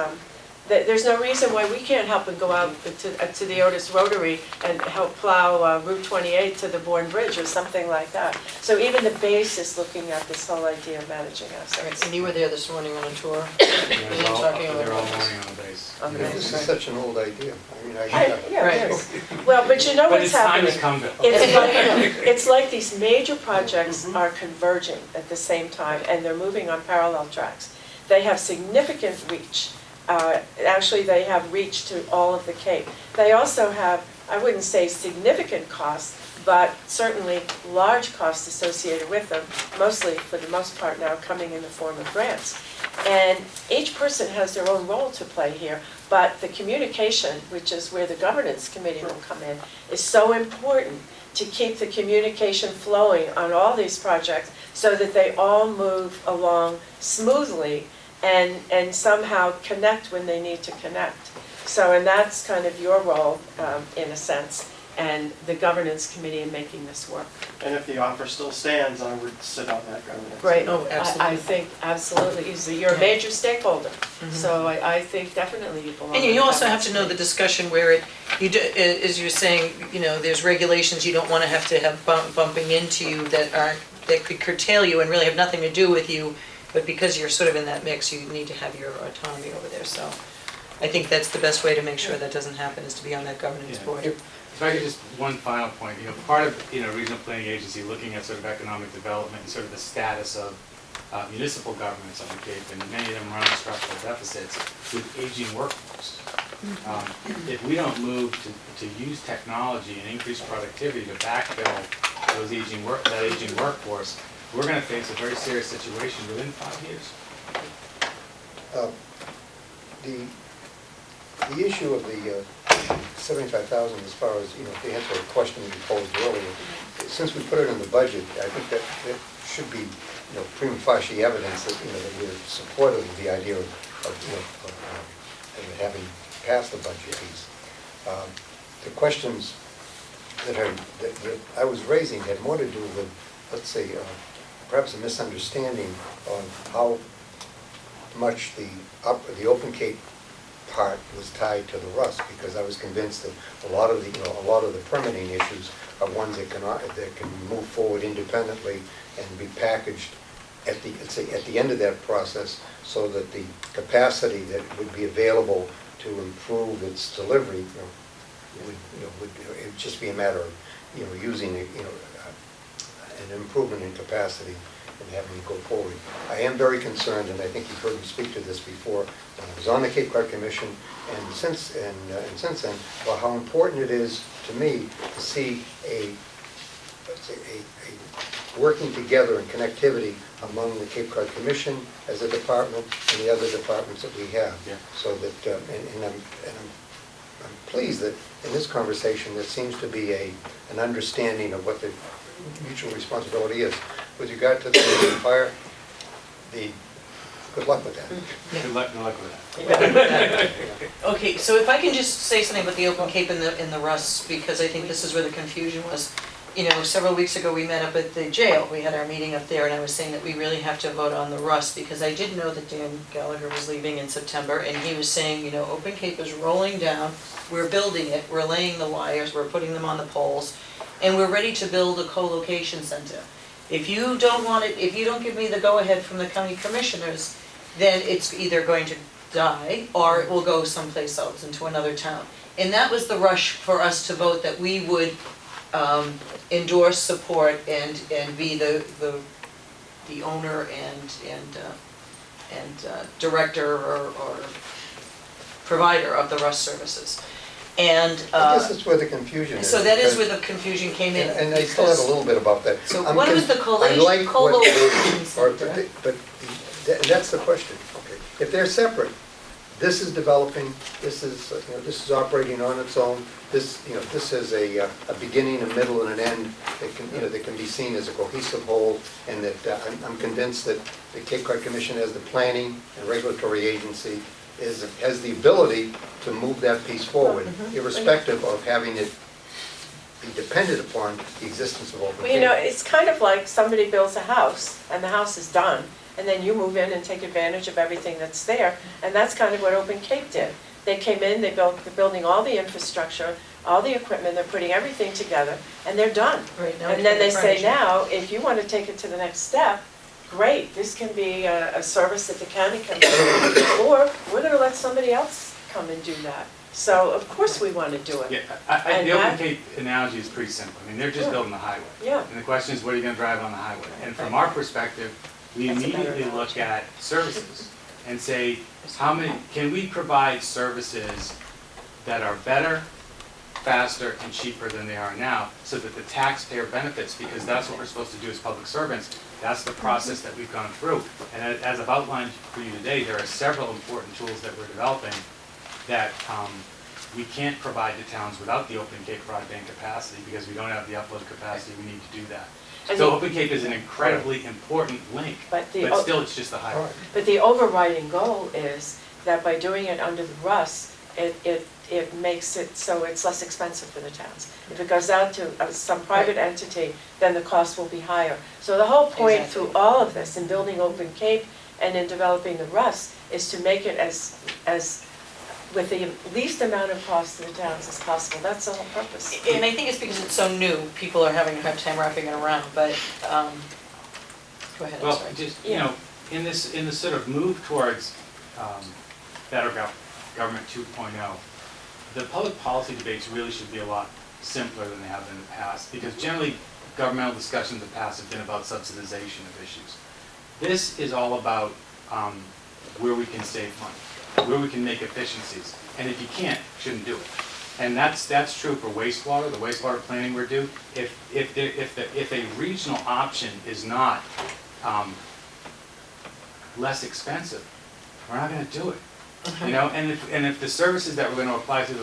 there's no reason why we can't help and go out to the Otis Rotary and help plow Route 28 to the Bourne Bridge or something like that. So even the base is looking at this whole idea of managing assets. And you were there this morning on a tour. They're all talking about morning on the base. On the This base. is such an old idea. I mean, Yeah, Right. it is. Well, but you know But what's it's time happening? to come to. It's like these major projects are converging at the same time, and they're moving on parallel tracks. They have significant reach. Actually, they have reach to all of the Cape. They also have, I wouldn't say significant costs, but certainly large costs associated with them, mostly, for the most part now, coming in the form of grants. And each person has their own role to play here, but the communication, which is where the governance committee will come in, is so important to keep the communication flowing on all these projects so that they all move along smoothly and somehow connect when they need to connect. So, and that's kind of your role, in a sense, and the governance committee in making this work. And if the offer still stands, I would sit on that governance. Great. Oh, absolutely. I think, absolutely, you're a major stakeholder, so I think definitely you belong. And on you the also have governance to know the committee. discussion where as you're saying, you know, there's regulations you don't want to have bumping into you that could curtail you and really have nothing to do with you, but because you're sort of in that mix, you need to have your autonomy over there, so I think that's the best way to make sure that doesn't happen, is to be on that governance Yeah. board. If I could just, one final point, you know, part of, you know, regional planning agency looking at sort of economic development and sort of the status of municipal governments on the Cape, and many of them run structural deficits with aging workforce. If we don't move to use technology and increase productivity to backfill that aging workforce, we're going to face a very serious situation within 5 years. The issue of the 75,000, as far as, you know, to answer a question you posed earlier, since we put it in the budget, I think that should be, you know, prima facie evidence that, you know, that we're supportive of the idea of having passed the budget piece. The questions that I was raising had more to do with, let's say, perhaps a misunderstanding on how much the Open Cape part was tied to the Rust, because I was convinced that a lot of the permitting issues are ones that can move forward independently and be packaged at the end of that process, so that the capacity that would be available to improve its delivery, would it'd just be a matter of, you know, using an improvement in capacity and having it go forward. I am very concerned, and I think you've heard me speak to this before, when I was on the Cape Cod Commission, and since then, about how important it is to me to see a working together and connectivity among the Cape Cod Commission as a department and the other departments that we have. Yeah. So that, I'm pleased that in this conversation there seems to be an understanding of what the mutual responsibility is. With regard to the fire, good luck with that. Good luck with that. Okay, so if I can just say something about the Open Cape and the Rust, because I think this is where the confusion was. You know, several weeks ago we met up at the jail, we had our meeting up there, and I was saying that we really have to vote on the Rust, because I did know that Dan Gallagher was leaving in September, and he was saying, you know, Open Cape is rolling down, we're building it, we're laying the wires, we're putting them on the poles, and we're ready to build a co-location center. If you don't want it, if you don't give me the go-ahead from the county commissioners, then it's either going to die or it will go someplace else into another town. And that was the rush for us to vote that we would endorse, support, and be the owner and director or provider of the Russ services. And I guess that's where the confusion is. so that is because- where the confusion came in. And I still have a little bit about that. So I'm what was the I like what- co-location or- center? But that's the question, okay. If they're separate, this is developing, this is, this is operating on its own, this is a beginning, a middle, and an end that can be seen as a cohesive whole, and that I'm convinced that the Cape Cod Commission as the planning and regulatory agency has the ability to move that piece forward, irrespective of having it be dependent upon the existence of open Well, you know, Cape. it's kind of like somebody builds a house, and the house is done, and then you move in and take advantage of everything that's there, and that's kind of what Open Cape did. They came in, they're building all the infrastructure, all the equipment, they're putting everything together, and they're done. Right, now And we then can they say, furnish it. now, if you want to take it to the next step, great, this can be a service that the county can do, or we're going to let somebody else come and do that. So, of course, we want to do it. Yeah, And the Open that- Cape analogy is pretty simple. I mean, they're just Yeah. building the highway. Yeah. And the question is, what are you gonna drive on the highway? And from our perspective, we That's a better immediately look analogy. at services and say, can we provide services that are better, faster, and cheaper than they are now, so that the taxpayer benefits, because that's what we're supposed to do as public servants. That's the process that we've gone through. And as I've outlined for you today, there are several important tools that we're developing that we can't provide to towns without the Open Cape broadband capacity, because we don't have the upload capacity we need to do that. And So the- Open Cape is an incredibly important link, But the, but still, it's just the All highway. right. but the overriding goal is that by doing it under the RUS, it makes it so it's less expensive for the towns. If it goes out to some private entity, then the cost will be higher. So the whole point Exactly. through all of this, in building Open Cape and in developing the RUS, is to make it as with the least amount of cost to the towns as possible. That's the whole purpose. And I think it's because it's so new, people are having a hard time wrapping it around, but, go ahead, I'm Well, sorry. just, Yeah. in this sort of move towards better government 2.0, the public policy debates really should be a lot simpler than they have been in the past, because generally governmental discussions in the past have been about subsidization of issues. This is all about where we can save money, where we can make efficiencies, and if you can't, shouldn't do it. And that's true for wastewater, the wastewater planning we're due. If a regional option is not less expensive, we're not going to do it. You know, and if the services that we're going to apply to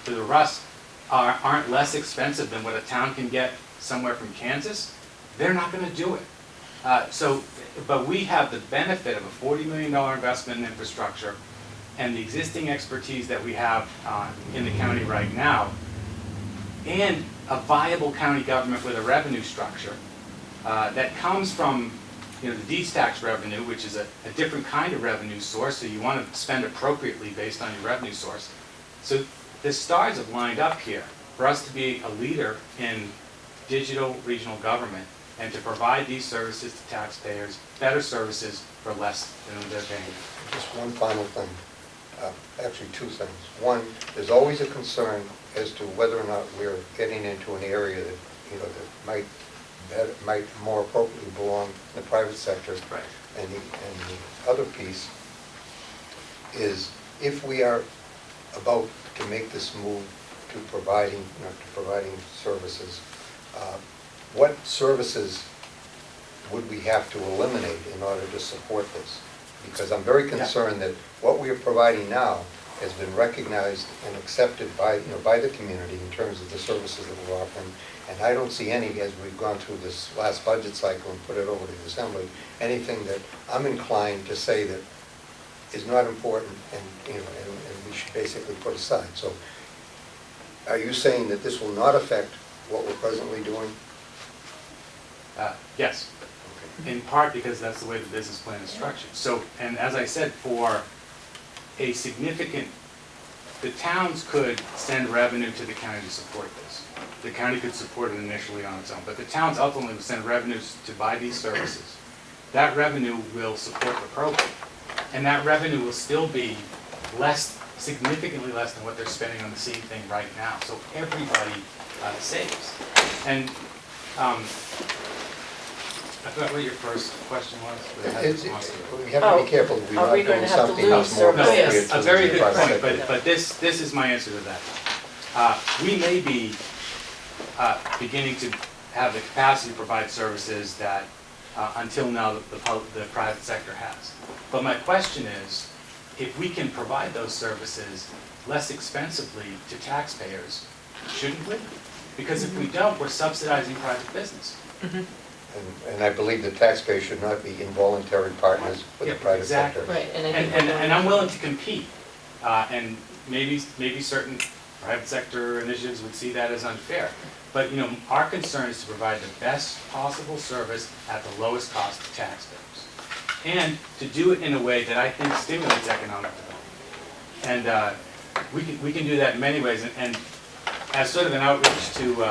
the RUS aren't less expensive than what a town can get somewhere from Kansas, they're not going to do it. But we have the benefit of a $40 million investment in infrastructure and the existing expertise that we have in the county right now, and a viable county government with a revenue structure that comes from, the deeds tax revenue, which is a different kind of revenue source, so you want to spend appropriately based on your revenue source. So the stars have lined up here for us to be a leader in digital regional government and to provide these services to taxpayers, better services for less than they're paying. Just one final thing, actually two things. One, there's always a concern as to whether or not we're getting into an area that, that might more appropriately belong in the private sector. Right. And the other piece is, if we are about to make this move to providing services, what services would we have to eliminate in order to support this? Because I'm very concerned that what we are providing now has been recognized and accepted by the community in terms of the services that we're offering. And I don't see any, as we've gone through this last budget cycle and put it over to the Assembly, anything that I'm inclined to say that is not important and we should basically put aside. So are you saying that this will not affect what we're presently doing? Yes, in part because that's the way the business plan is structured. So, and as I said, for a significant, the towns could send revenue to the county to support this. the county could support it initially on its own, but the towns ultimately will send revenues to buy these services. That revenue will support the program, and that revenue will still be less, significantly less than what they're spending on the same thing right now. So everybody saves. And I forgot what your first question was. but it had It's- response to it. We have to be careful that we Are not we going do to have to something lose that's more services? No, appropriate yes, to a very the good private point, sector. but this is my answer to that. We may be beginning to have the capacity to provide services that until now the private sector has. But my question is, if we can provide those services less expensively to taxpayers, shouldn't we? Because if we don't, we're subsidizing private business. And I believe the taxpayers should not be involuntary partners with the Yeah, private exactly. sector. Right, and I think. And I'm willing to compete, and maybe certain private sector initiatives would see that as unfair. But, you know, our concern is to provide the best possible service at the lowest cost to taxpayers. And to do it in a way that I think stimulates economic development. And we can do that in many ways. And as sort of an outreach to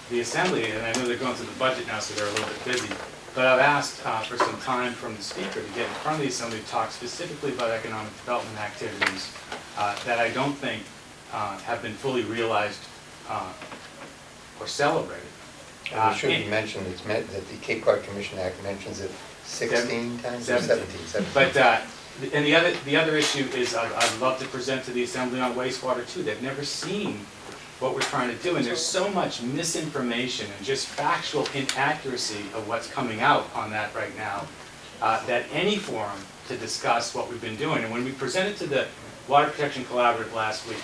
the Assembly, and I know they're going through the budget now, so they're a little bit busy, but I've asked for some time from the Speaker to get in front of the Assembly to talk specifically about economic development activities that I don't think have been fully realized or celebrated. And it should be mentioned, it's meant that the Cape Cod Commission Act mentions it 16 times or 17? But, and the other issue is I'd love to present to the Assembly on wastewater too. They've never seen what we're trying to do, and there's so much misinformation and just factual inaccuracy of what's coming out on that right now, that any forum to discuss what we've been doing. And when we presented to the Water Protection Collaborative last week,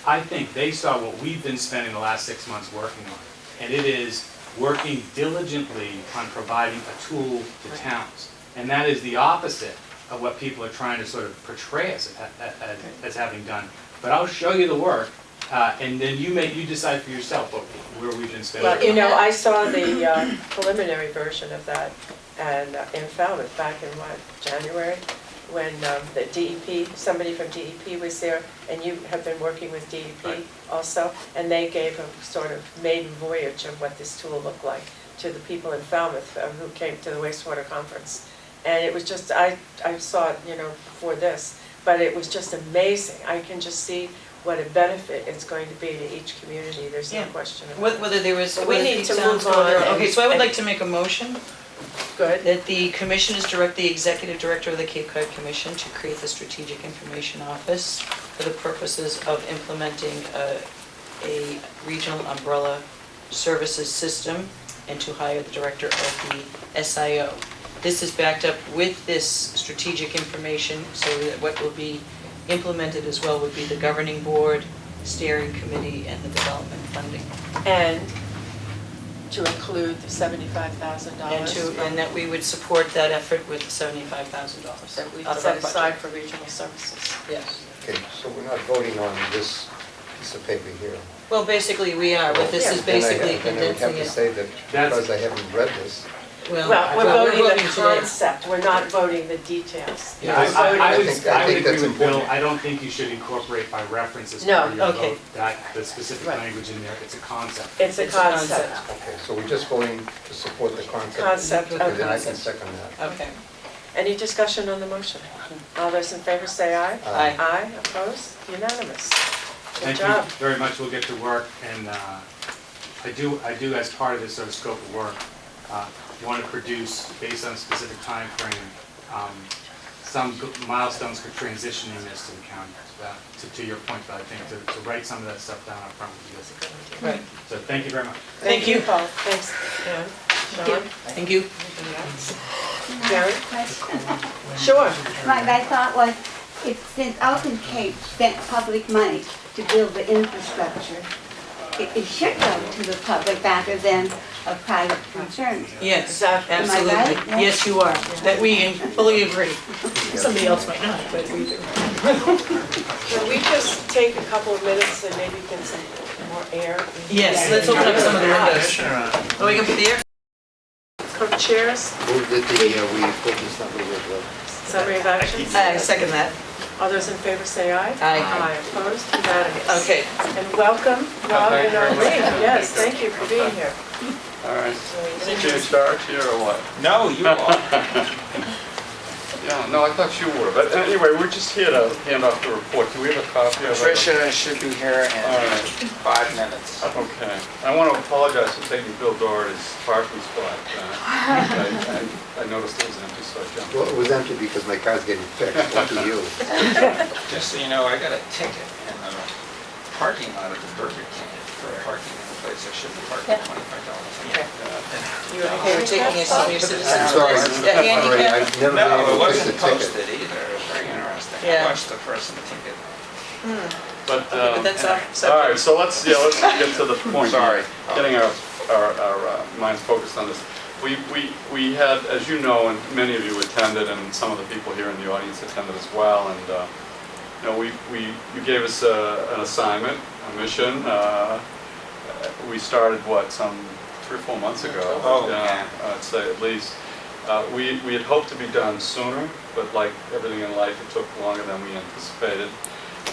I think they saw what we've been spending the last 6 months working on. And it is working diligently on providing a tool to towns. And that is the opposite of what people are trying to sort of portray us as having done. But I'll show you the work, and then you decide for yourself where we've been spending. Well, you know, I saw the preliminary version of that and in Falmouth back in January, when the DEP, somebody from DEP was there, and you have been working with DEP Right. also, and they gave a sort of maiden voyage of what this tool looked like to the people in Falmouth who came to the wastewater conference. And it was just, I saw it, you know, before this, but it was just amazing. I can just see what a benefit it's going to be to each community, there's no Yeah. question about it. Whether there was. But we whether need the to towns move go there- on Okay, so I would and- like to make a motion Good. that the commissioners direct the executive director of the Cape Cod Commission to create the Strategic Information Office for the purposes of implementing a regional umbrella services system and to hire the director of the SIO. This is backed up with this strategic information, so that what will be implemented as well would be the governing board, steering committee, and the development funding. And to include the $75,000. And that we would support that effort with $75,000. That we out of set our budget. aside for regional services. Yes. Okay, so we're not voting on this piece of paper here. Well, basically, we are, but this is Then I- basically Then I would have condensing to it. say that because I haven't read this, Well, we're well, voting the today. concept, we're not voting the details. Yeah. I We're voting- would I think agree that's with Bill. important. I don't think you should incorporate by reference as No, part of your okay. vote, that, the specific Right. language in there, it's a concept. It's a It's a concept. concept. okay, so we're just voting to support the concept. Concept With of And then I can concept. second that. Okay. Any discussion on the motion? All those in favor say aye. Aye. Aye, opposed, unanimous. Good Thank you job. very much, we'll get to work, and I do, as part of this sort of scope of work, want to produce, based on a specific time frame, some milestones for transitioning this to the county. To your point, but I think to write some of that stuff down up front would be good. Right. So thank you very much. Thank you. Paul. Thanks. Ann? Sean? Thank you. Anything else? Gary? Question. Sure. My thought was, since Elton Cape spent public money to build the infrastructure, it should go to the public rather than a private concern. Yes, Exactly. Am I absolutely. right? Yeah. Yes, you are. That we fully agree. Somebody else might not, but we do. Can we just take a couple of minutes and maybe get some more air? Yes, let's open up some of the windows. Oh, we can put the air? Co-chairs, Move that we focus on the summary of actions? I second that. All those in favor say aye. Aye. Opposed? Unanimous. Okay, And welcome, Rob thank and you very much. Arlene. Yes, thank you for being here. All right. Is she in charge here or what? No, you are. Yeah, no, I thought you were. But anyway, we're just here to hand off the report. Do we have a copy of it? Tricia should be here in All right. 5 minutes. Okay. I want to apologize for taking Bill Doherty's parking spot. I noticed it was empty, so I jumped. Well, it was empty because my car's getting fixed, lucky you. Just so you know, I got a ticket in the parking lot at the Burger King for parking in a place I shouldn't have parked at $25. You okay, we're taking a senior citizen. I'm sorry, Yeah, Henry, handicap? I've never been No, able it to fix wasn't a ticket. posted either. It was very interesting. Yeah. I watched the person ticket. But, But that's off all right, subject. so let's get to the point. Sorry. Getting our minds focused on this. We had, as you know, and many of you attended, and some of the people here in the audience attended as well, and you know, you gave us an assignment, a mission. We started, what, some 3 or 4 months ago? Oh, yeah. I'd say at least. We had hoped to be done sooner, but like everything in life, it took longer than we anticipated.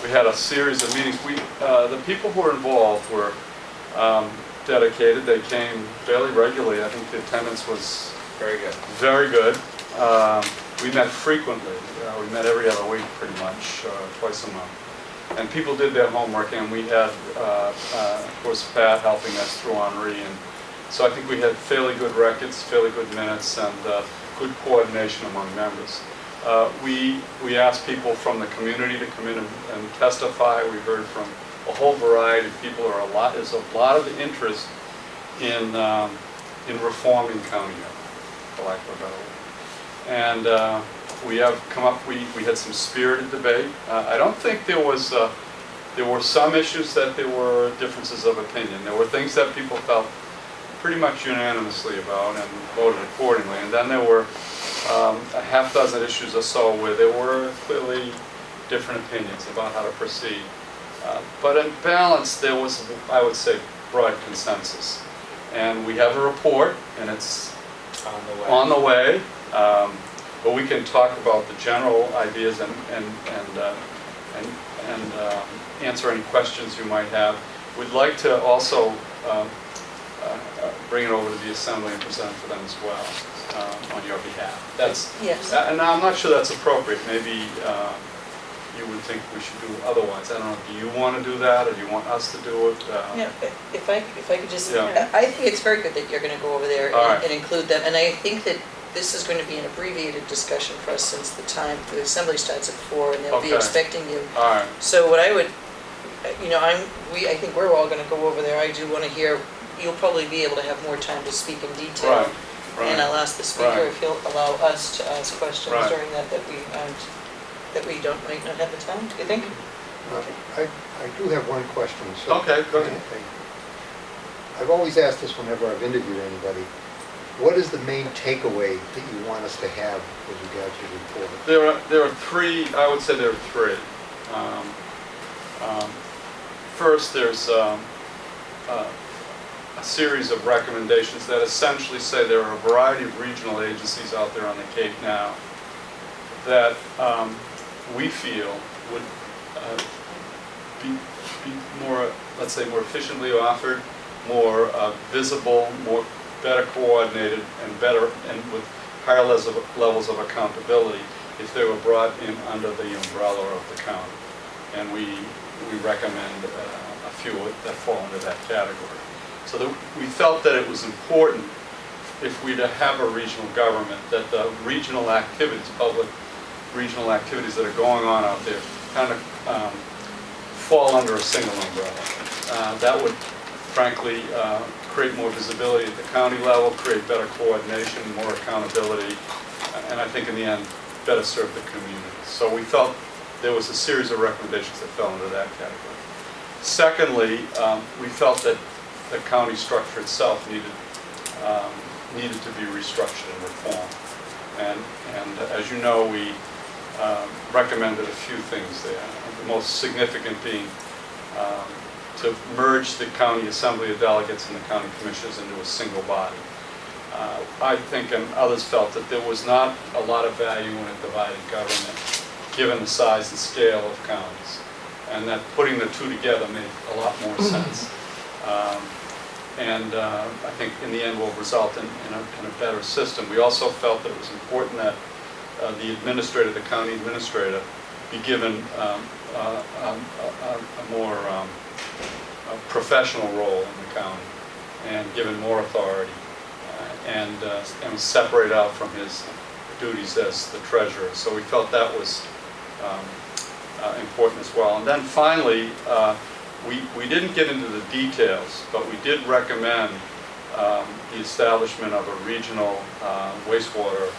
We had a series of meetings. The people who were involved were dedicated. They came fairly regularly. I think the attendance was Very good. very good. We met frequently. We met every other week pretty much, twice a month. And people did their homework, and we had, of course, Pat helping us through Henri. And so I think we had fairly good records, fairly good minutes, and good coordination among members. We asked people from the community to come in and testify. We heard from a whole variety of people. There's a lot of interest in reforming county government, for lack of a better word. And we have come up. We had some spirited debate. I don't think there were some issues that there were differences of opinion. There were things that people felt pretty much unanimously about and voted accordingly. And then there were a half dozen issues or so where there were clearly different opinions about how to proceed. But in balance, there was, I would say, broad consensus. And we have a report, and it's on the way. But we can talk about the general ideas and answer any questions you might have. We'd like to also bring it over to the Assembly and present it for them as well on your behalf. That's, Yes. and I'm not sure that's appropriate. Maybe you would think we should do otherwise. I don't know. Do you want to do that, or do you want us to do it? Yeah, if I could just, Yeah. I think it's very good that you're going to go over there All right. and include them. And I think that this is going to be an abbreviated discussion for us since the time, the assembly starts at 4 and they'll be Okay. expecting you. All right. So what I would, I think we're all going to go over there. I do want to hear, you'll probably be able to have more time to speak in detail. Right. Right. And I'll ask the speaker Right. if he'll allow us to ask questions Right. during that we might not have the time, do you think? I do have one question. So Okay, go ahead. I've always asked this whenever I've interviewed anybody. What is the main takeaway that you want us to have with regard to your report? There are three, I would say there are three. First, there's a series of recommendations that essentially say there are a variety of regional agencies out there on the Cape now that we feel would be more, let's say, more efficiently offered, more visible, better coordinated, and with higher levels of accountability if they were brought in under the umbrella of the county. And we recommend a few that fall into that category. So we felt that it was important, if we to have a regional government, that the regional activities, public regional activities that are going on out there kind of fall under a single umbrella. That would, frankly, create more visibility at the county level, create better coordination, more accountability, and I think in the end, better serve the community. So we felt there was a series of recommendations that fell into that category. Secondly, we felt that the county structure itself needed to be restructured and reformed. And as you know, we recommended a few things there. The most significant being to merge the county assembly of delegates and the county commissioners into a single body. I think, and others felt, that there was not a lot of value in a divided government. given the size and scale of counties. And that putting the two together made a lot more sense. I think in the end will result in a better system. We also felt that it was important that the administrator, the county administrator, be given a more professional role in the county and given more authority and separate out from his duties as the treasurer. So we felt that was important as well. And then finally, we didn't get into the details, but we did recommend the establishment of a regional wastewater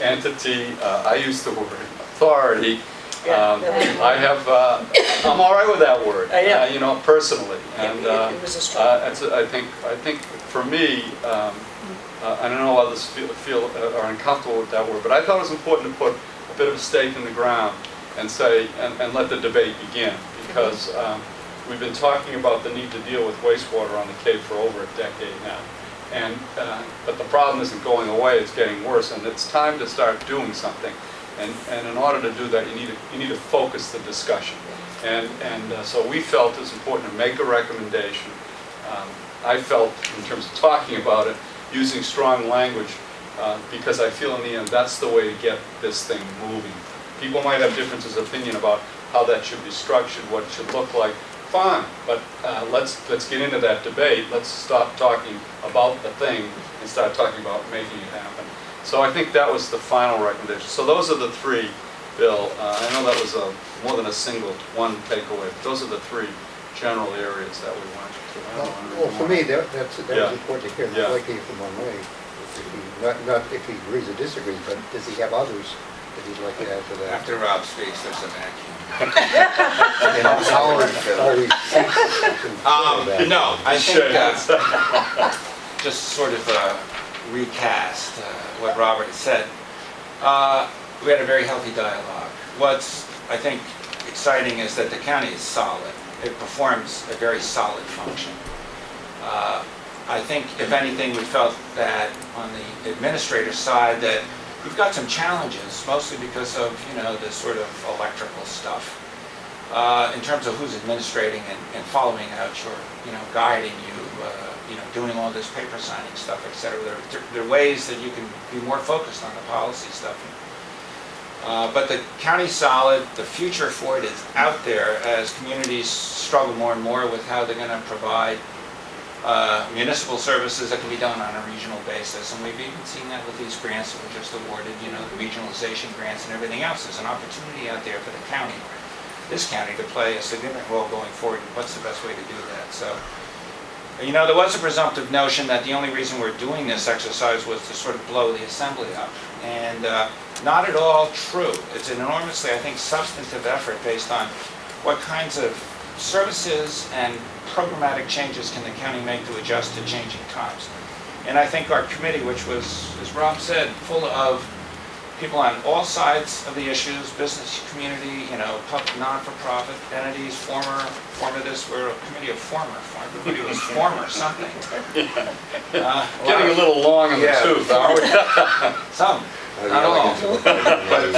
entity. I use the word authority. I'm all right with that word, personally. And It was a strong. I think for me, I don't know others feel are uncomfortable with that word, but I thought it was important to put a bit of a stake in the ground and say and let the debate begin, because we've been talking about the need to deal with wastewater on the Cape for over a decade now. But the problem isn't going away, it's getting worse, and it's time to start doing something. And in order to do that, you need to focus the discussion. So we felt it was important to make a recommendation. I felt, in terms of talking about it, using strong language, because I feel in the end that's the way to get this thing moving. People might have differences of opinion about how that should be structured, what it should look like. Fine, but let's get into that debate. Let's stop talking about the thing and start talking about making it happen. So I think that was the final recommendation. So those are the three, Bill. I know that was more than a single one takeaway. But those are the three general areas that we went to. Well, for me, that was important to hear. Yeah. Like he from one way. Not if he agrees or disagrees, but does he have others that he'd like to add to that? After Rob speaks, there's a vacuum. And Howard always thinks No, I think, just sort of recast what Robert said. We had a very healthy dialogue. What's, I think, exciting is that the county is solid. It performs a very solid function. I think, if anything, we felt that on the administrator's side that we've got some challenges, mostly because of, the sort of electrical stuff. In terms of who's administrating and following out your, guiding you, doing all this paper signing stuff, et cetera. There are ways that you can be more focused on the policy stuff. But the county's solid. The future for it is out there as communities struggle more and more with how they're going to provide municipal services that can be done on a regional basis. And we've even seen that with these grants that were just awarded, the regionalization grants and everything else. There's an opportunity out there for the county, this county, to play a significant role going forward. What's the best way to do that? So, there was a presumptive notion that the only reason we're doing this exercise was to sort of blow the assembly up. And not at all true. It's an enormously, I think, substantive effort based on what kinds of services and programmatic changes can the county make to adjust to changing times. And I think our committee, which was, as Rob said, full of people on all sides of the issues, business community, public non-for-profit entities, former this, we're a committee of former. Everybody was former something. Getting a little long in the tooth, aren't we? Some, not all. But,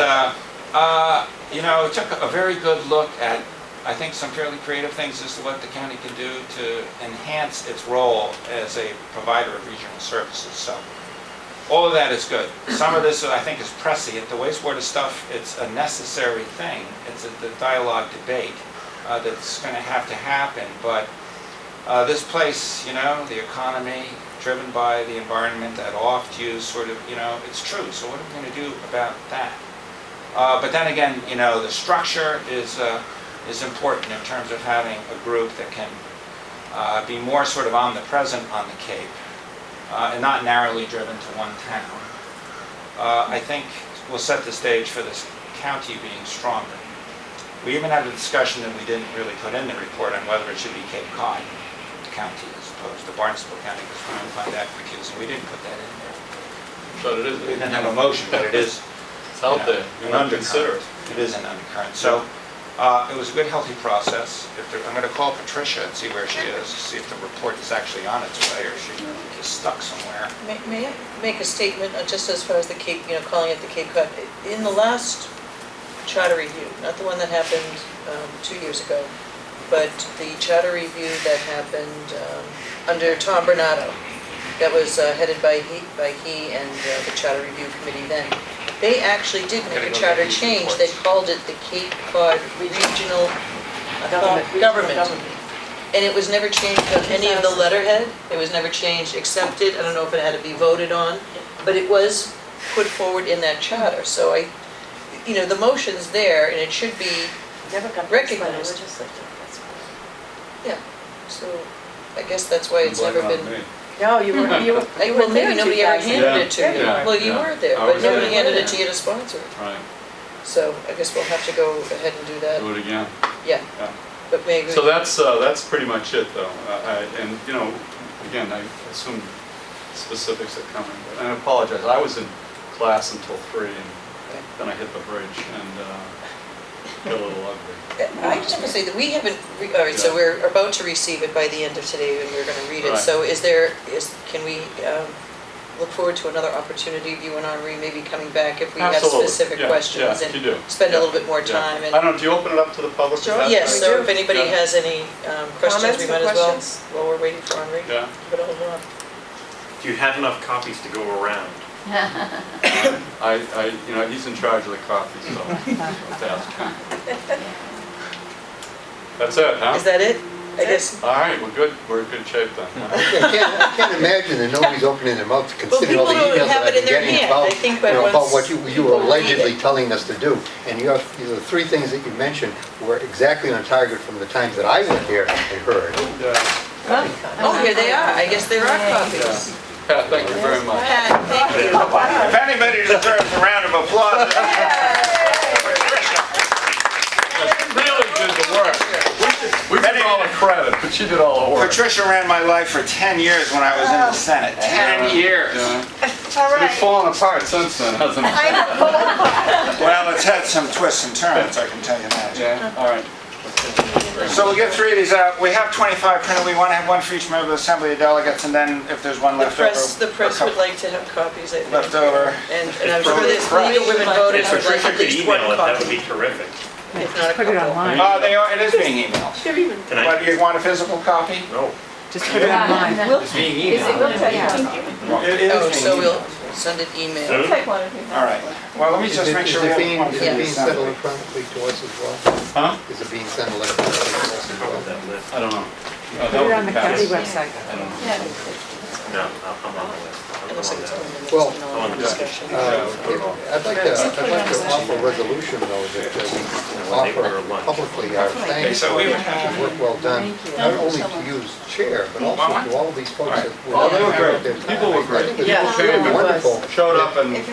took a very good look at, I think, some fairly creative things as to what the county can do to enhance its role as a provider of regional services. So, all of that is good. Some of this, I think, is prescient. The wastewater stuff, it's a necessary thing. It's the dialogue debate that's going to have to happen. But this place, the economy, driven by the environment, that oft-used sort of, it's true. So what are we going to do about that? But then again, the structure is important in terms of having a group that can be more sort of omnipresent on the Cape. And not narrowly driven to one town. I think we'll set the stage for this county being stronger. We even had a discussion that we didn't really put in the report on whether it should be Cape Cod County as opposed to Barnstable County, because we don't find that confusing. We didn't put that in there. But it is. We didn't have a motion, but it is. It's out there. An undercurrent. It is an undercurrent. So it was a good, healthy process. I'm going to call Patricia and see where she is, see if the report is actually on its way or she is stuck somewhere. May I make a statement just as far as the Cape, calling it the Cape Cod? In the last charter review, not the one that happened 2 years ago, but the charter review that happened under Tom Bernardo, that was headed by he and the charter review committee then. They actually did make a charter change. They called it the Cape Cod Regional Government. And it was never changed on any of the letterhead. It was never changed, accepted. I don't know if it had to be voted on, but it was put forward in that charter. So the motion's there, and it should be recognized. Yeah, so I guess that's why it's never been. No, you were Well, maybe nobody ever handed it to you. Yeah, Well, you yeah. were there, I but was nobody there. handed it to you to sponsor it. Right, So I guess we'll have to go ahead and do that. do it again. Yeah, Yeah. but maybe. So that's pretty much it, though. And, again, I assume specifics are coming, but I apologize. I was in class until 3, and then I hit the bridge, and got a little ugly. I just have to say that we haven't, all right, so we're about to receive it by the end of today, and we're going to read it. Right. So can we look forward to another opportunity of you and Henri maybe coming back if we have Absolutely. specific Yeah, questions? yeah, if you do. And spend a Yeah. little bit more Yeah. time. I don't know, do you open it up to the public? Is that Yes, right? so if anybody Yeah. has any questions, Comments we or might as well, questions? while we're waiting for Henri. Yeah. Give it all on. Do you have enough copies to go around? He's in charge of the coffee, so let's ask him. That's it, huh? Is that it? I guess. All right, we're good. We're in good shape then. I can't imagine that nobody's opening their mouth to consider all the people don't emails have that it I've in been their getting hand. about, I think about once what you people were read allegedly it. telling us to do. And the 3 things that you mentioned were exactly on target from the times that I went here and heard. Oh, here they are. I guess there are copies. Pat, thank you very much. Pat, thank you. If anybody deserves a round of applause, Really did the work. We took all the credit, but she did all the work. Patricia ran my life for 10 years when I was in the Senate. 10 years. Yeah. It's fallen apart since then, hasn't it? Well, it's had some twists and turns, I can tell you that. Yeah, all right. So we'll get 3 of these out. We have 25 printed. We want to have 1 for each member of the Assembly of Delegates, and then if there's one The left over. press would like to have copies, I think. Left over. And I'm sure there's League of Women Voters If would like Patricia at could least one email it, that would copy, be terrific. if not a couple. It is being emailed. Can What, I? do you want a physical copy? No. Just put it online. It's being emailed. It Oh, is so being we'll emailed. send an email. Soon? All right. Well, let me just make sure we have one. Is for it the being sent Assembly. electronically to us as well? Huh? Is it being sent electronically to us as well? That list. I don't know. Put it on the county website. No, I'm on the list. It looks like it's going in Well, the on the discussion. I'd like to offer a resolution, though, that we offer publicly our thanks so for we the would have- work well done, not only to you as chair, but also to all of these folks that were. Oh, they were there. great. People were great. I think it Yeah. was really wonderful. Showed up and really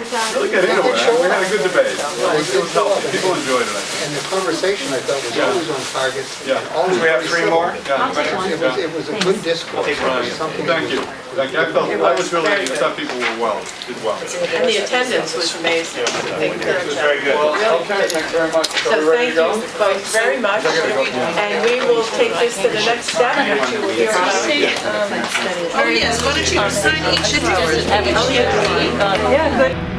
got into it. We had a good debate. They did show up, People enjoyed it, I think. and the conversation, I thought, was Yeah. always on target. Yeah. and always We have very 3 more? civil. It was a good discourse. I'll take one. It was something Thank you. Thank you. I thought people were did well. And the attendance was amazing. It was very good. Okay, thanks very much. Are we So ready to thank go? you both very much. And we will take this to the next step, which you will hear about. Oh, yes, why don't you sign each of yours? Yeah, good.